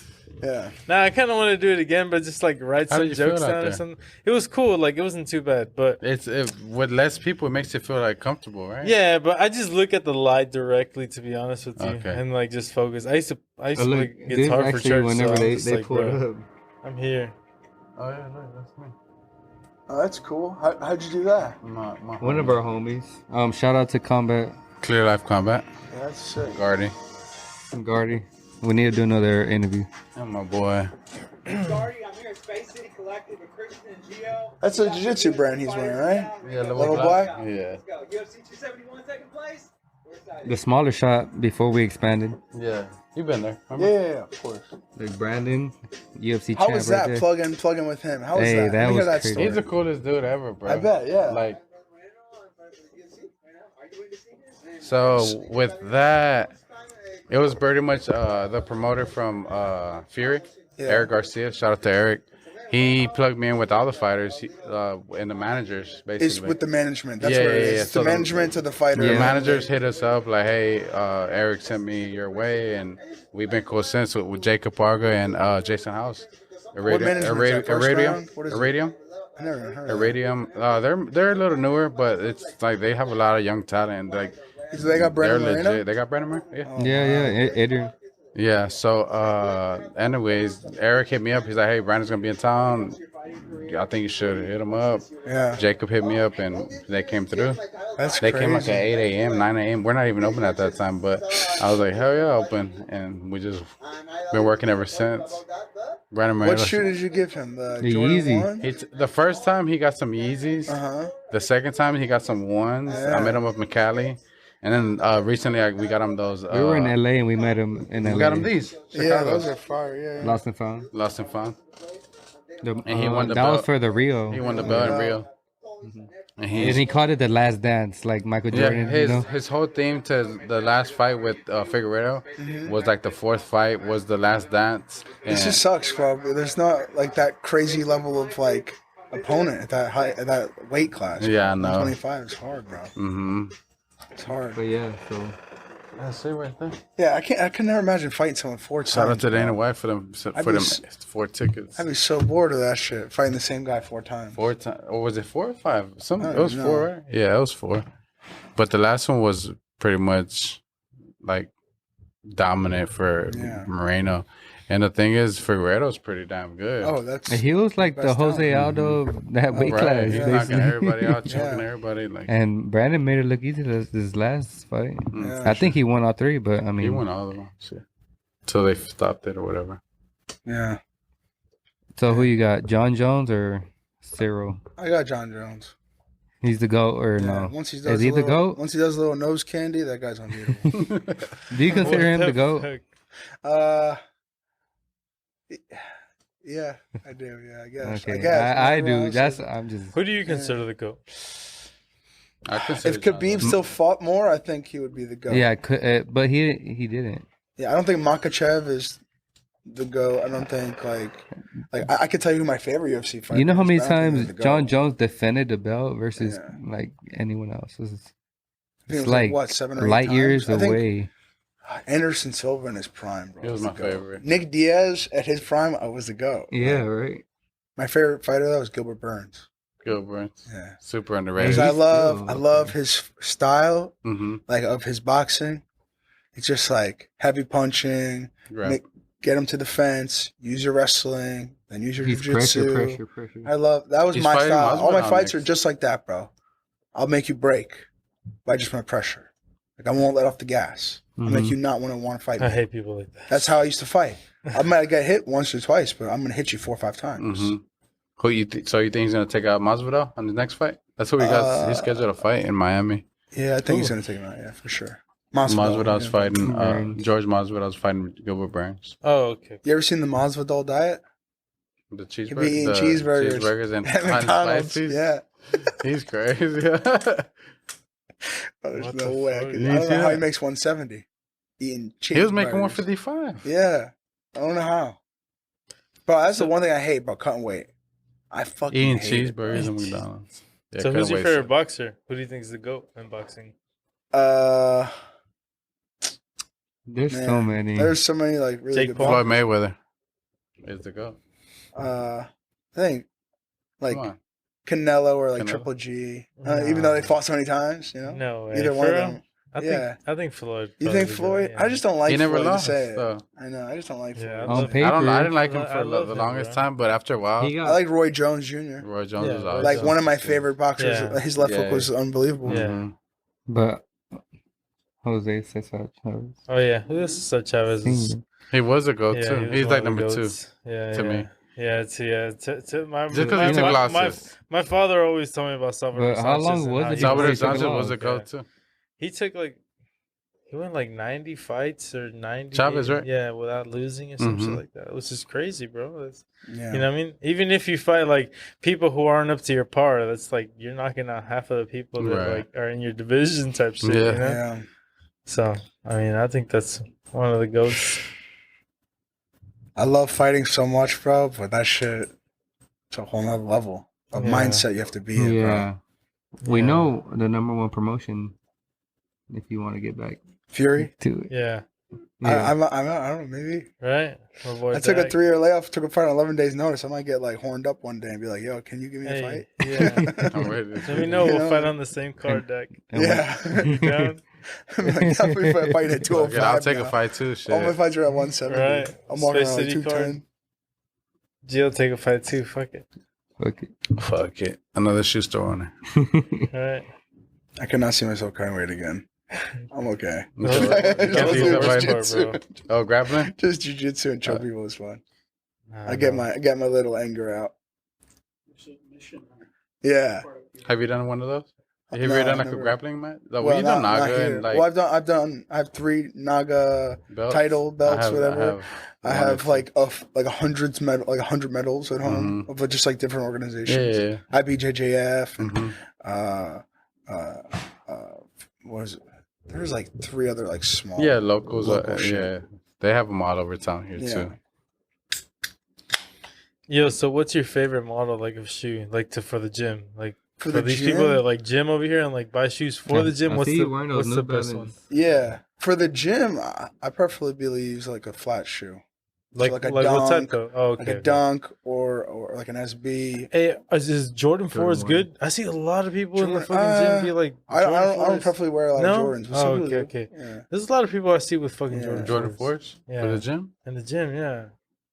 Yeah. Nah, I kind of want to do it again, but just like write How some did you feel jokes out down or there? something. It was cool. Like it wasn't too bad, but With less people, it makes you feel like comfortable, right? yeah, but I just look at the light directly, to be honest with you, Okay. and like just focus. I used to Oh, play look, this guitar for actually, church. whenever so I'm they, just they like, pulled bro, up. I'm here. Oh yeah, look, that's me. Oh, that's cool. How'd you do that? My One of our homies. Shout out to Combat Clear Life Combat, Yeah, that's sick. Guardy, Gardy. We need to do another interview. and my boy. Gardy, I'm here at Space City Collective with Christian and Gio. That's a jiu-jitsu brand he's wearing, right? Yeah, Level black? Yeah, Let's go. UFC 271 second place. We're excited. The smaller shot before we expanded. yeah. You been there? Yeah, remember? yeah, of course. Like Brandon, UFC How champ was right that there. plug in with him? How was Hey, that? that Let me hear was that crazy. story. He's the coolest dude ever, bro. I bet, yeah. Like, Are you in the seniors? so with that, it was pretty much the promoter from Fury, Yeah. Eric Garcia. Shout out to Eric. He plugged me in with all the fighters and the managers, basically. It's with the management. That's Yeah, what it yeah, is. yeah. It's So the the- management to the fighter. The Yeah. managers hit us up like, "Hey, Eric sent me your way, and we've been cool since with Jacob Parga and Jason House." What management is that? First round? What is it? Irradium, I never heard of that. Irradium. They're a little newer, but it's like they have a lot of young talent. Like So they got they're Brandon Moreno? legit. They got Brandon Moreno. Yeah. Yeah, yeah. Adrian. Yeah, so anyways, Eric hit me up. He's like, "Hey, Brandon's gonna be in town. I think you should hit him up." Yeah. Jacob hit me up, and they came through. That's They crazy. came like at 8 a.m., 9 a.m. We're not even open at that time, but I was like, "Hell yeah, open!" And we just been working ever since. Brandon What Moreno. shoe did you give him? The The Jordan Yeezy. 1? It's the first time he got some Yeezys. Uh-huh. The second time he got some ones. Yeah. I met him with McCallie, and then recently we got him those. We were in LA and we met him in LA. We got him these. Yeah, Chicago's. those are fire, yeah. Lost and found. Lost and found. And he won the that was belt. for the Rio. He won the belt in Rio. And And he called it the last dance, like Michael yeah, Jordan. his you know? his whole theme to the last fight with Figueroa was like the fourth fight was the last dance. It And just sucks, bro. There's not like that crazy level of like opponent at that height, at that weight class. Yeah, I know. 25 is hard, bro. It's hard. But yeah, so That's it right there. Yeah, I can never imagine fighting someone 4 times. Shout out to bro. Dana White for them I'd be 4 tickets. I'd be so bored of that shit, fighting the same guy 4 times. 4 times, or was it 4 or 5? Some I it was don't 4, know. right? Yeah, it was 4. But the last one was pretty much like dominant for Yeah. Moreno. And the thing is, Figueroa's pretty damn good. Oh, that's he was like the Best Jose talent. Aldo of that weight right. class. He's basically. knocking everybody out, choking Yeah. everybody. Like And Brandon made it look easy this last fight. Yeah, I think he won all 3, but I mean, he won all of them. Shit. Till they stopped it or whatever. yeah. so who you got, John Jones or Cyril? I got John Jones. He's the GOAT or Yeah, no? once he does Is he a the little, GOAT? Once he does a little nose candy, that guy's unbeatable. Do you consider him the GOAT? fuck? Yeah, I do. Yeah, I guess. Okay, I guess. I Everyone do. else That's is- I'm just. Who do you consider the GOAT? I consider If John Khabib Jones. still fought more, I think he would be the GOAT. Yeah, but he didn't. Yeah, I don't think Makachev is the GOAT. I don't think I could tell you who my favorite UFC fighter. You know how is, many but I don't think times he's the GOAT. John Jones defended the belt versus Yeah. like anyone else? I think It's it was like what, 7 or 8 light times? years I think away. Anderson Silva in his prime, bro. He was the my GOAT. favorite. Nick Diaz at his prime, I was the GOAT. Yeah, right. My favorite fighter though was Gilbert Burns. Good, bro. Yeah. Super Hey, underrated. Because I still- love his style, Mm-hmm. like of his boxing. It's just like heavy punching, Right. get him to the fence, use your wrestling, then use your He's jiu-jitsu. pressure. I love that was He's my fighting style. All my Masvidal fights are next. just like that, bro. I'll make you break by just my pressure. Like I won't let off the gas. I'll make Mhm. you not want to fight me. I hate people like that. That's how I used to fight. I might get hit once or twice, but I'm gonna hit you 4 or 5 times. Mm-hmm. Who so you think he's gonna take out Masvidal on the next fight? That's who he got. He's scheduled to fight in Miami. Yeah, I think he's Ooh. gonna take him out. Yeah, for sure. Masvidal's yeah. fighting. Burns. George Masvidal's fighting Gilbert Burns. Oh, okay. You ever seen the Masvidal diet? The He cheeseburger. be eating the cheeseburgers and at hot and McDonald's. spicy. Yeah. He's crazy. Oh, there's What no the way. I, fuck? could, You I don't see know how he that? makes 170 eating cheeseburgers. He was making 155. Yeah, I don't know how. Bro, that's the one thing I hate about cutting weight. I fucking Eating hate it, bro. cheeseburgers at McDonald's. Yeah, So who's couldn't your wait favorite to- boxer? Who do you think is the GOAT in boxing? There's Man, so many. There's so many like really Jake good. Paul? Floyd Mayweather is the go. I think like Come on. Canelo or like Canelo. Triple G. Even though they fought so many times, you know. No way. Either For one of real? them. I Yeah. think Floyd. You probably think the Floyd? GOAT, yeah. I just don't like He never Floyd lost. to say it. So. I know. I just don't like Yeah, Floyd. I On love- paper, I didn't like him I for love the him, longest bro. time, but after a while, He got I like Roy Jones Jr. Roy Jones Yeah, was Roy always Like Jones one of my is good. favorite boxers. Yeah. His left hook Yeah. was unbelievable. Yeah. Mhm. but Jose Cesar Chavez. Oh yeah, who is such Chavez? Senior. He was a go Yeah, too. he was He's one like of the number 2 goats. Yeah, to yeah. me. Yeah, my, Just because my, he took my, losses. my father always told me about Salvador But how Sanchez long and was how it he before Salvador he took a Sanchez was loss? a go Yeah. too. He took he won 90 fights or 90. Chavez, right? Yeah, without losing or some shit Mhm. like that. It was just crazy, bro. That's, Yeah. You know what I mean? Even if you fight like people who aren't up to your par, that's like you're knocking out half of the people that Right. like are in your division type shit. Yeah. You know? Yeah. So I mean, I think that's one of the goats. I love fighting so much, bro, but that shit, it's a whole nother level of Yeah. mindset you have to be in, Yeah. bro. We Yeah. know the #1 promotion. If you want to get back Fury? to it, Yeah. yeah. I don't know, maybe. Right. My boy I took a Dak. 3-year layoff, took a fight on 11 days' notice. I might get like horned up one day and be like, yo, can you give me a Hey, fight? yeah. I'm ready. Let me know. You We'll know? fight on the same card deck. And Yeah. You down? I'm like, definitely fighting at 205. Okay, I'll take now. a fight too. All my Shit. fights are at 170. Right. I'm walking Space around like City card. 210. Gio take a fight too. Fuck it. Okay. Fuck it. Another shoe store owner. All right. I cannot see myself carrying weight again. I'm okay. That's Just the do worst the part, bro. Oh, grappling? Just jujitsu and choke people is fun. Nah, I get bro. my little anger out. Yeah. Have you done one of those? Have you No, ever done like never. a grappling match? No, Well, you done not Naga here. and like Well, I have 3 Naga belts? title belts, I whatever. I one have or like a hundred medals at home, Mhm. but just like different two. organizations. Yeah. IBJJF and Mm-hmm. what was it? There's like 3 other like small. Yeah, locals. Local shit. Yeah, they have them all over town here Yeah. too. Yo, so what's your favorite model like of shoe, like for the gym, like For for the these gym? people that like gym over here and like buy shoes for the gym? I What's see the you wearing those what's New the best one? Balance. Yeah. For the gym, I preferably use like a flat shoe. Like like a what type dunk, though? Oh, okay. Like a okay. dunk or like an SB. Hey, is Jordan 4s one. good? I see a lot of people in the Jordan- fucking gym be like, I Jordan don't 4s. preferably wear a lot No? of Jordans. but Oh, some people okay, do. okay. Yeah. There's a lot of people I see with fucking Yeah. Jordan Jordan 4s. Force Yeah. for the gym. In the gym, yeah.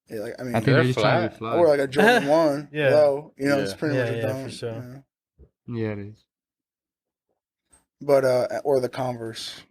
Yeah, like I mean, I think They're they're just trying to flat. be I fly. wear like a Jordan 1 Yeah. low. You know, it's Yeah. pretty Yeah, much a yeah, dunk. for sure. Yeah. Yeah, it is. But or the Converse.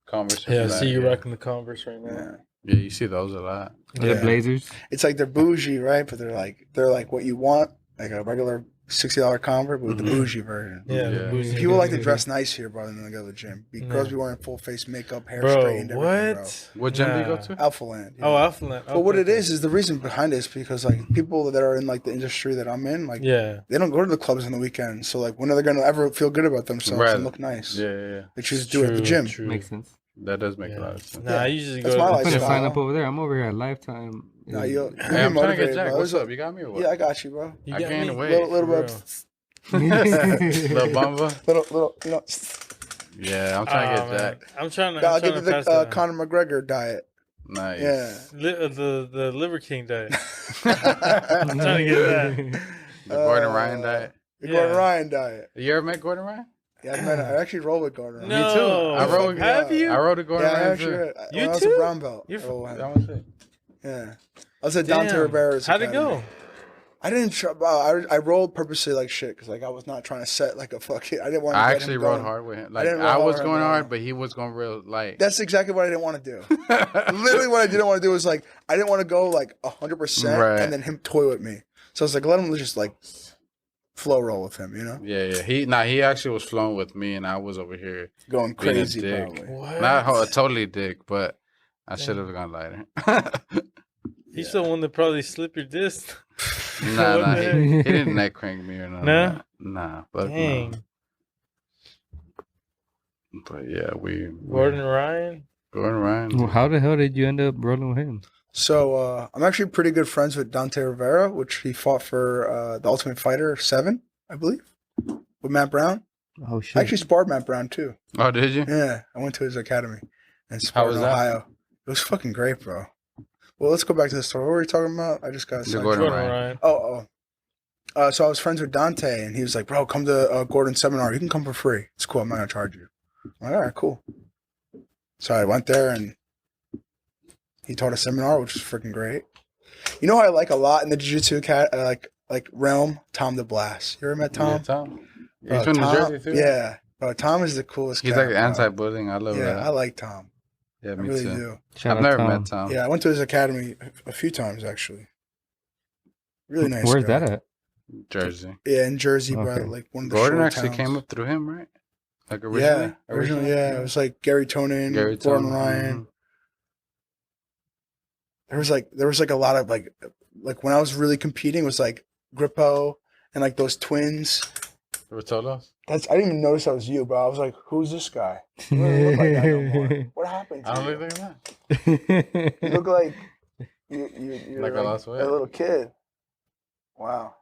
Converse. Yeah, I flat, see you yeah. rocking the Converse right now. Yeah. Yeah, you see those a lot. Or Yeah. the Blazers. It's like they're bougie, right? But they're like what you want, like a regular $60 Converse, but with the Mhm. bougie version. Yeah, the Yeah. bougie People like to guys. dress nice here, brother, than they go to the gym. Yeah. Girls be wearing full face makeup, hair Bro, straightened, everything, what? What gym do you go Nah. to? Alpha Land. Oh, Alpha Land. But what it is the reason behind it is because like people that are in like the industry that I'm in, like Yeah. they don't go to the clubs on the weekend. So like when are they gonna ever feel good about themselves Right. and look nice? Yeah, yeah, yeah. They choose to do it at the gym. True. Makes sense. That does make a Yeah. lot of sense. Nah, I usually That's go my to I'm the gonna gym. sign up over there. I'm over here at Lifetime. No, you'll Hey, be I'm trying to get motivated, Jack. bro. What's There's up? You got me or what? Yeah, I got you, bro. You I got gained me? weight. Little For bit, Little bumba. little, you know. Yeah, I'm trying to Aw, get man. Jack. I'm trying to. I'll I'm give trying you to pass the that on. Conor McGregor diet. Nice. Yeah. The Liver King diet. I'm trying to get that. The Gordon Uh, Ryan diet. The Yeah. Gordon Ryan diet. You ever met Gordon Ryan? Yeah, I actually roll with Gordon Ryan. No, Me too. I rode- Have you? I rode a Gordon Yeah, I Ryan actually. too. You when I was too? a brown belt. You're I rolled with him. That was it. Yeah. I was at Dante Damn. Rivera's How'd it academy. go? I didn't. I rolled purposely like shit because like I was not trying to set like a fucking. I didn't want. to I get actually him rode going. hard with him. I Like didn't roll I was hard, going no. hard, but he was going real light. That's exactly what I didn't want to do. Literally, what I didn't want to do was like I didn't want to go like 100% Right. and then him toy with me. So I was like, let him just like flow roll with him, you know, Yeah. He actually was flowing with me, and I was over here going being a crazy dick. probably. What? Not totally dick, but I should have gone lighter. He's the one that probably slipped your disc. Nah, What the he heck? didn't neck crank me or nothing. Nah? Nah, but Dang. no. But yeah, Gordon Ryan. Gordon Ryan. Well, how the hell did you end up rolling with him? So I'm actually pretty good friends with Dante Rivera, which he fought for the Ultimate Fighter 7, I believe, with Matt Brown. Oh shit! I actually sparred Matt Brown too. Oh, did you? Yeah, I went to his academy and How sparred was in that? Ohio. It was fucking great, bro. Well, let's go back to the story. What were we talking about? I just got The sidetracked. Gordon Gordon Ryan. Ryan. So I was friends with Dante, and he was like, "Bro, come to Gordon's seminar. You can come for free. It's cool. I'm not gonna charge you." I'm like, all right, cool. So I went there, and he taught a seminar, which was freaking great. You know, who I like a lot in the jiu-jitsu like realm. Tom DeBlas. You ever met Tom? Yeah, Tom. Bro, He's from New Tom- Jersey too. Yeah, bro, Tom is the coolest. He's guy, like bro. anti-bullying. I love Yeah, that. I like Tom. Yeah, I me really too. do. Shout I've out never Tom. met Tom. Yeah, I went to his academy a few times actually. Really nice. Where's guy. that at? Jersey. Yeah, in Jersey, bro. Okay. Like one of the Gordon shore actually towns. came up through him, right? Like originally. Yeah, originally, yeah. It was like Gary Tonin, Gary Gordon Tom. Ryan. There was like a lot of like when I was really competing, it was like Grippo and like those twins. Rotolos. I didn't even notice that was you, bro. I was like, who's this guy? You don't even look like that no more. What happened to I don't you? look like that. You look like you're Like I lost weight? a little kid. Wow.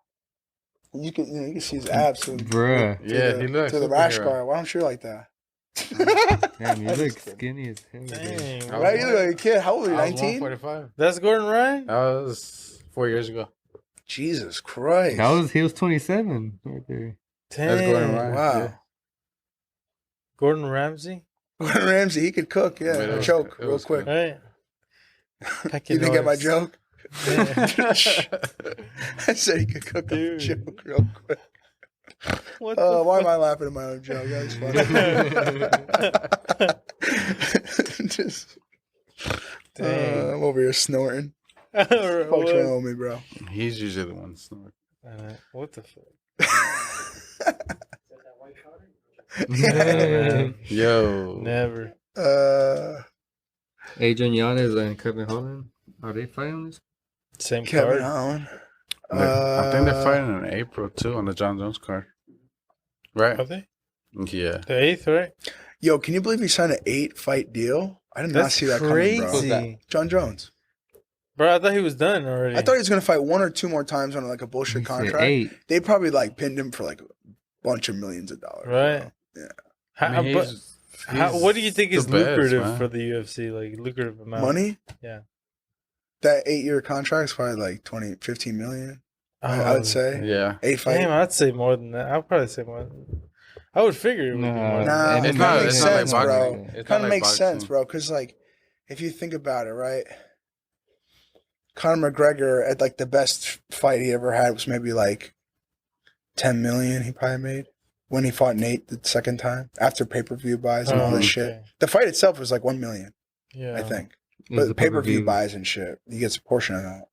You can see his abs through, Bruh. Yeah, the, he looks through the rash superhero. guard. Why don't you like that? Damn, you I'm look just kidding. skinny as hell. dude. Dang. I Right? You look like a kid. How old are you? I was 19? 145. That's Gordon Ryan? That was 4 years ago. Jesus Christ. He was 27 right there. Dang. That's Gordon Ryan. Wow. Yeah. Gordon Ramsay? Gordon Ramsay, he could cook, yeah. But it was- Choke it real was quick. Right. You didn't get my joke? Yeah. I said he could cook a Dude. joke real quick. What the Why am I laughing at my own joke? That's funny. Just, Dang. I'm over here snorting. What? What's wrong with me, bro? He's usually the one snoring. What the fuck? Yo. Never. Adrian Yanez and Kevin Holland, are they fighting this? Same Kevin card. Holland. I think they're fighting in April too on the John Jones card. Right? Are they? Yeah. The 8th, right? Yo, can you believe he signed an 8-fight deal? I did not That's see that crazy. coming, bro. John Jones. Bro, I thought he was done already. I thought he was gonna fight 1 or 2 more times on like a bullshit contract. 8. They probably like pinned him for like a bunch of millions of dollars. Right. bro. Yeah. How, I mean, but what do you think the is best, lucrative man. for the UFC? Like lucrative amount? Money? Yeah. That 8-year contract's probably like 15 million. I Oh, would say. Yeah. 8 fight. Damn, I'd say more than that. I'd probably say more. I would figure it would be more. Nah, And it It's kind not- of makes it's not like sense, boxing. bro. It's not Kind of like makes boxing. sense, bro. Because like, if you think about it, right? Conor McGregor at like the best fight he ever had was maybe like 10 million. He probably made when he fought Nate the second time after pay-per-view buys and all this shit. okay. The fight itself was like 1 million, Yeah. I think. It's But the the pay-per-view pay-per-view. buys and shit, he gets a portion of that.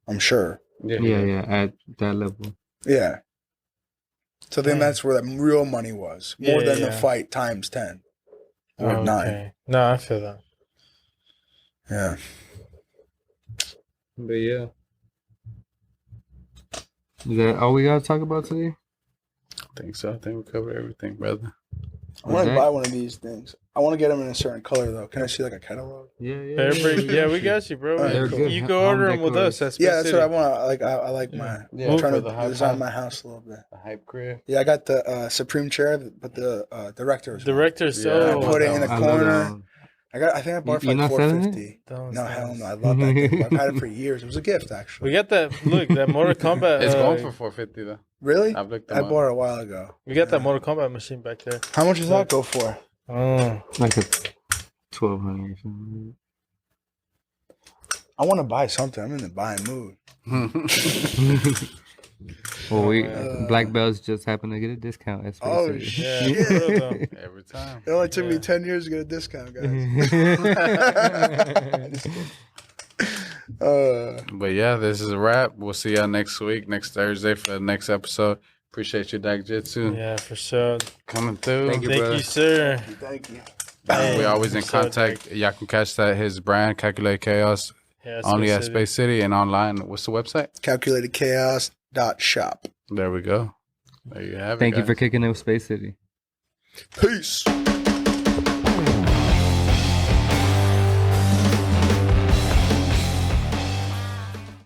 I'm sure. Yeah, at that level. Yeah. So then Hmm. that's where the real money was. More Yeah, than the yeah. fight times 10 or Oh, 9. okay. No, I feel that. Yeah. But yeah. Is that all we gotta talk about today? I think so. I think we covered everything, brother. I want to Okay. buy one of these things. I want to get them in a certain color though. Can I see like a catalog? Yeah. Yeah, we got you, bro. They're good. You Home go order them with decor. us. That's Yeah, that's what I want. Like I like my. Yeah, I'm trying for to the hype design house. my house a little bit. The hype crib. Yeah, I got the Supreme chair, but the director's. one. Director's Yeah, so. I put it in a I love corner. that one. I think I bought it for You're like not selling it? $450. Don't No, say hell that. no. I love that thing. I've had it for years. It was a gift We actually. got that. Look, that Mortal Kombat. It's going for $450 though. Really? I've looked I them up. bought it a while ago. We got that Mortal Kombat machine back there. How much does that go for? Oh, Like a 1,200 or something. I want to buy something. I'm in the buying mood. Well, we Uh, black belts just happen to get a discount. That's what Oh, it says. yeah. shit. for real though. Every time. It only took me Yeah. 10 years to get a discount, guys. But yeah, this is a wrap. We'll see y'all next week, next Thursday for the next episode. Appreciate you, Dakjistu, Yeah, for sure. coming through. Thank you, Thank brother. you, sir. Thank you. We always in For sure, contact. Y'all can catch that his brand, Calculate Chaos, Yeah, only Space at City. Space City and online. What's the website? CalculatedChaos.shop. There we go. There you have it. Thank you guys. for kicking it with Space City. Peace.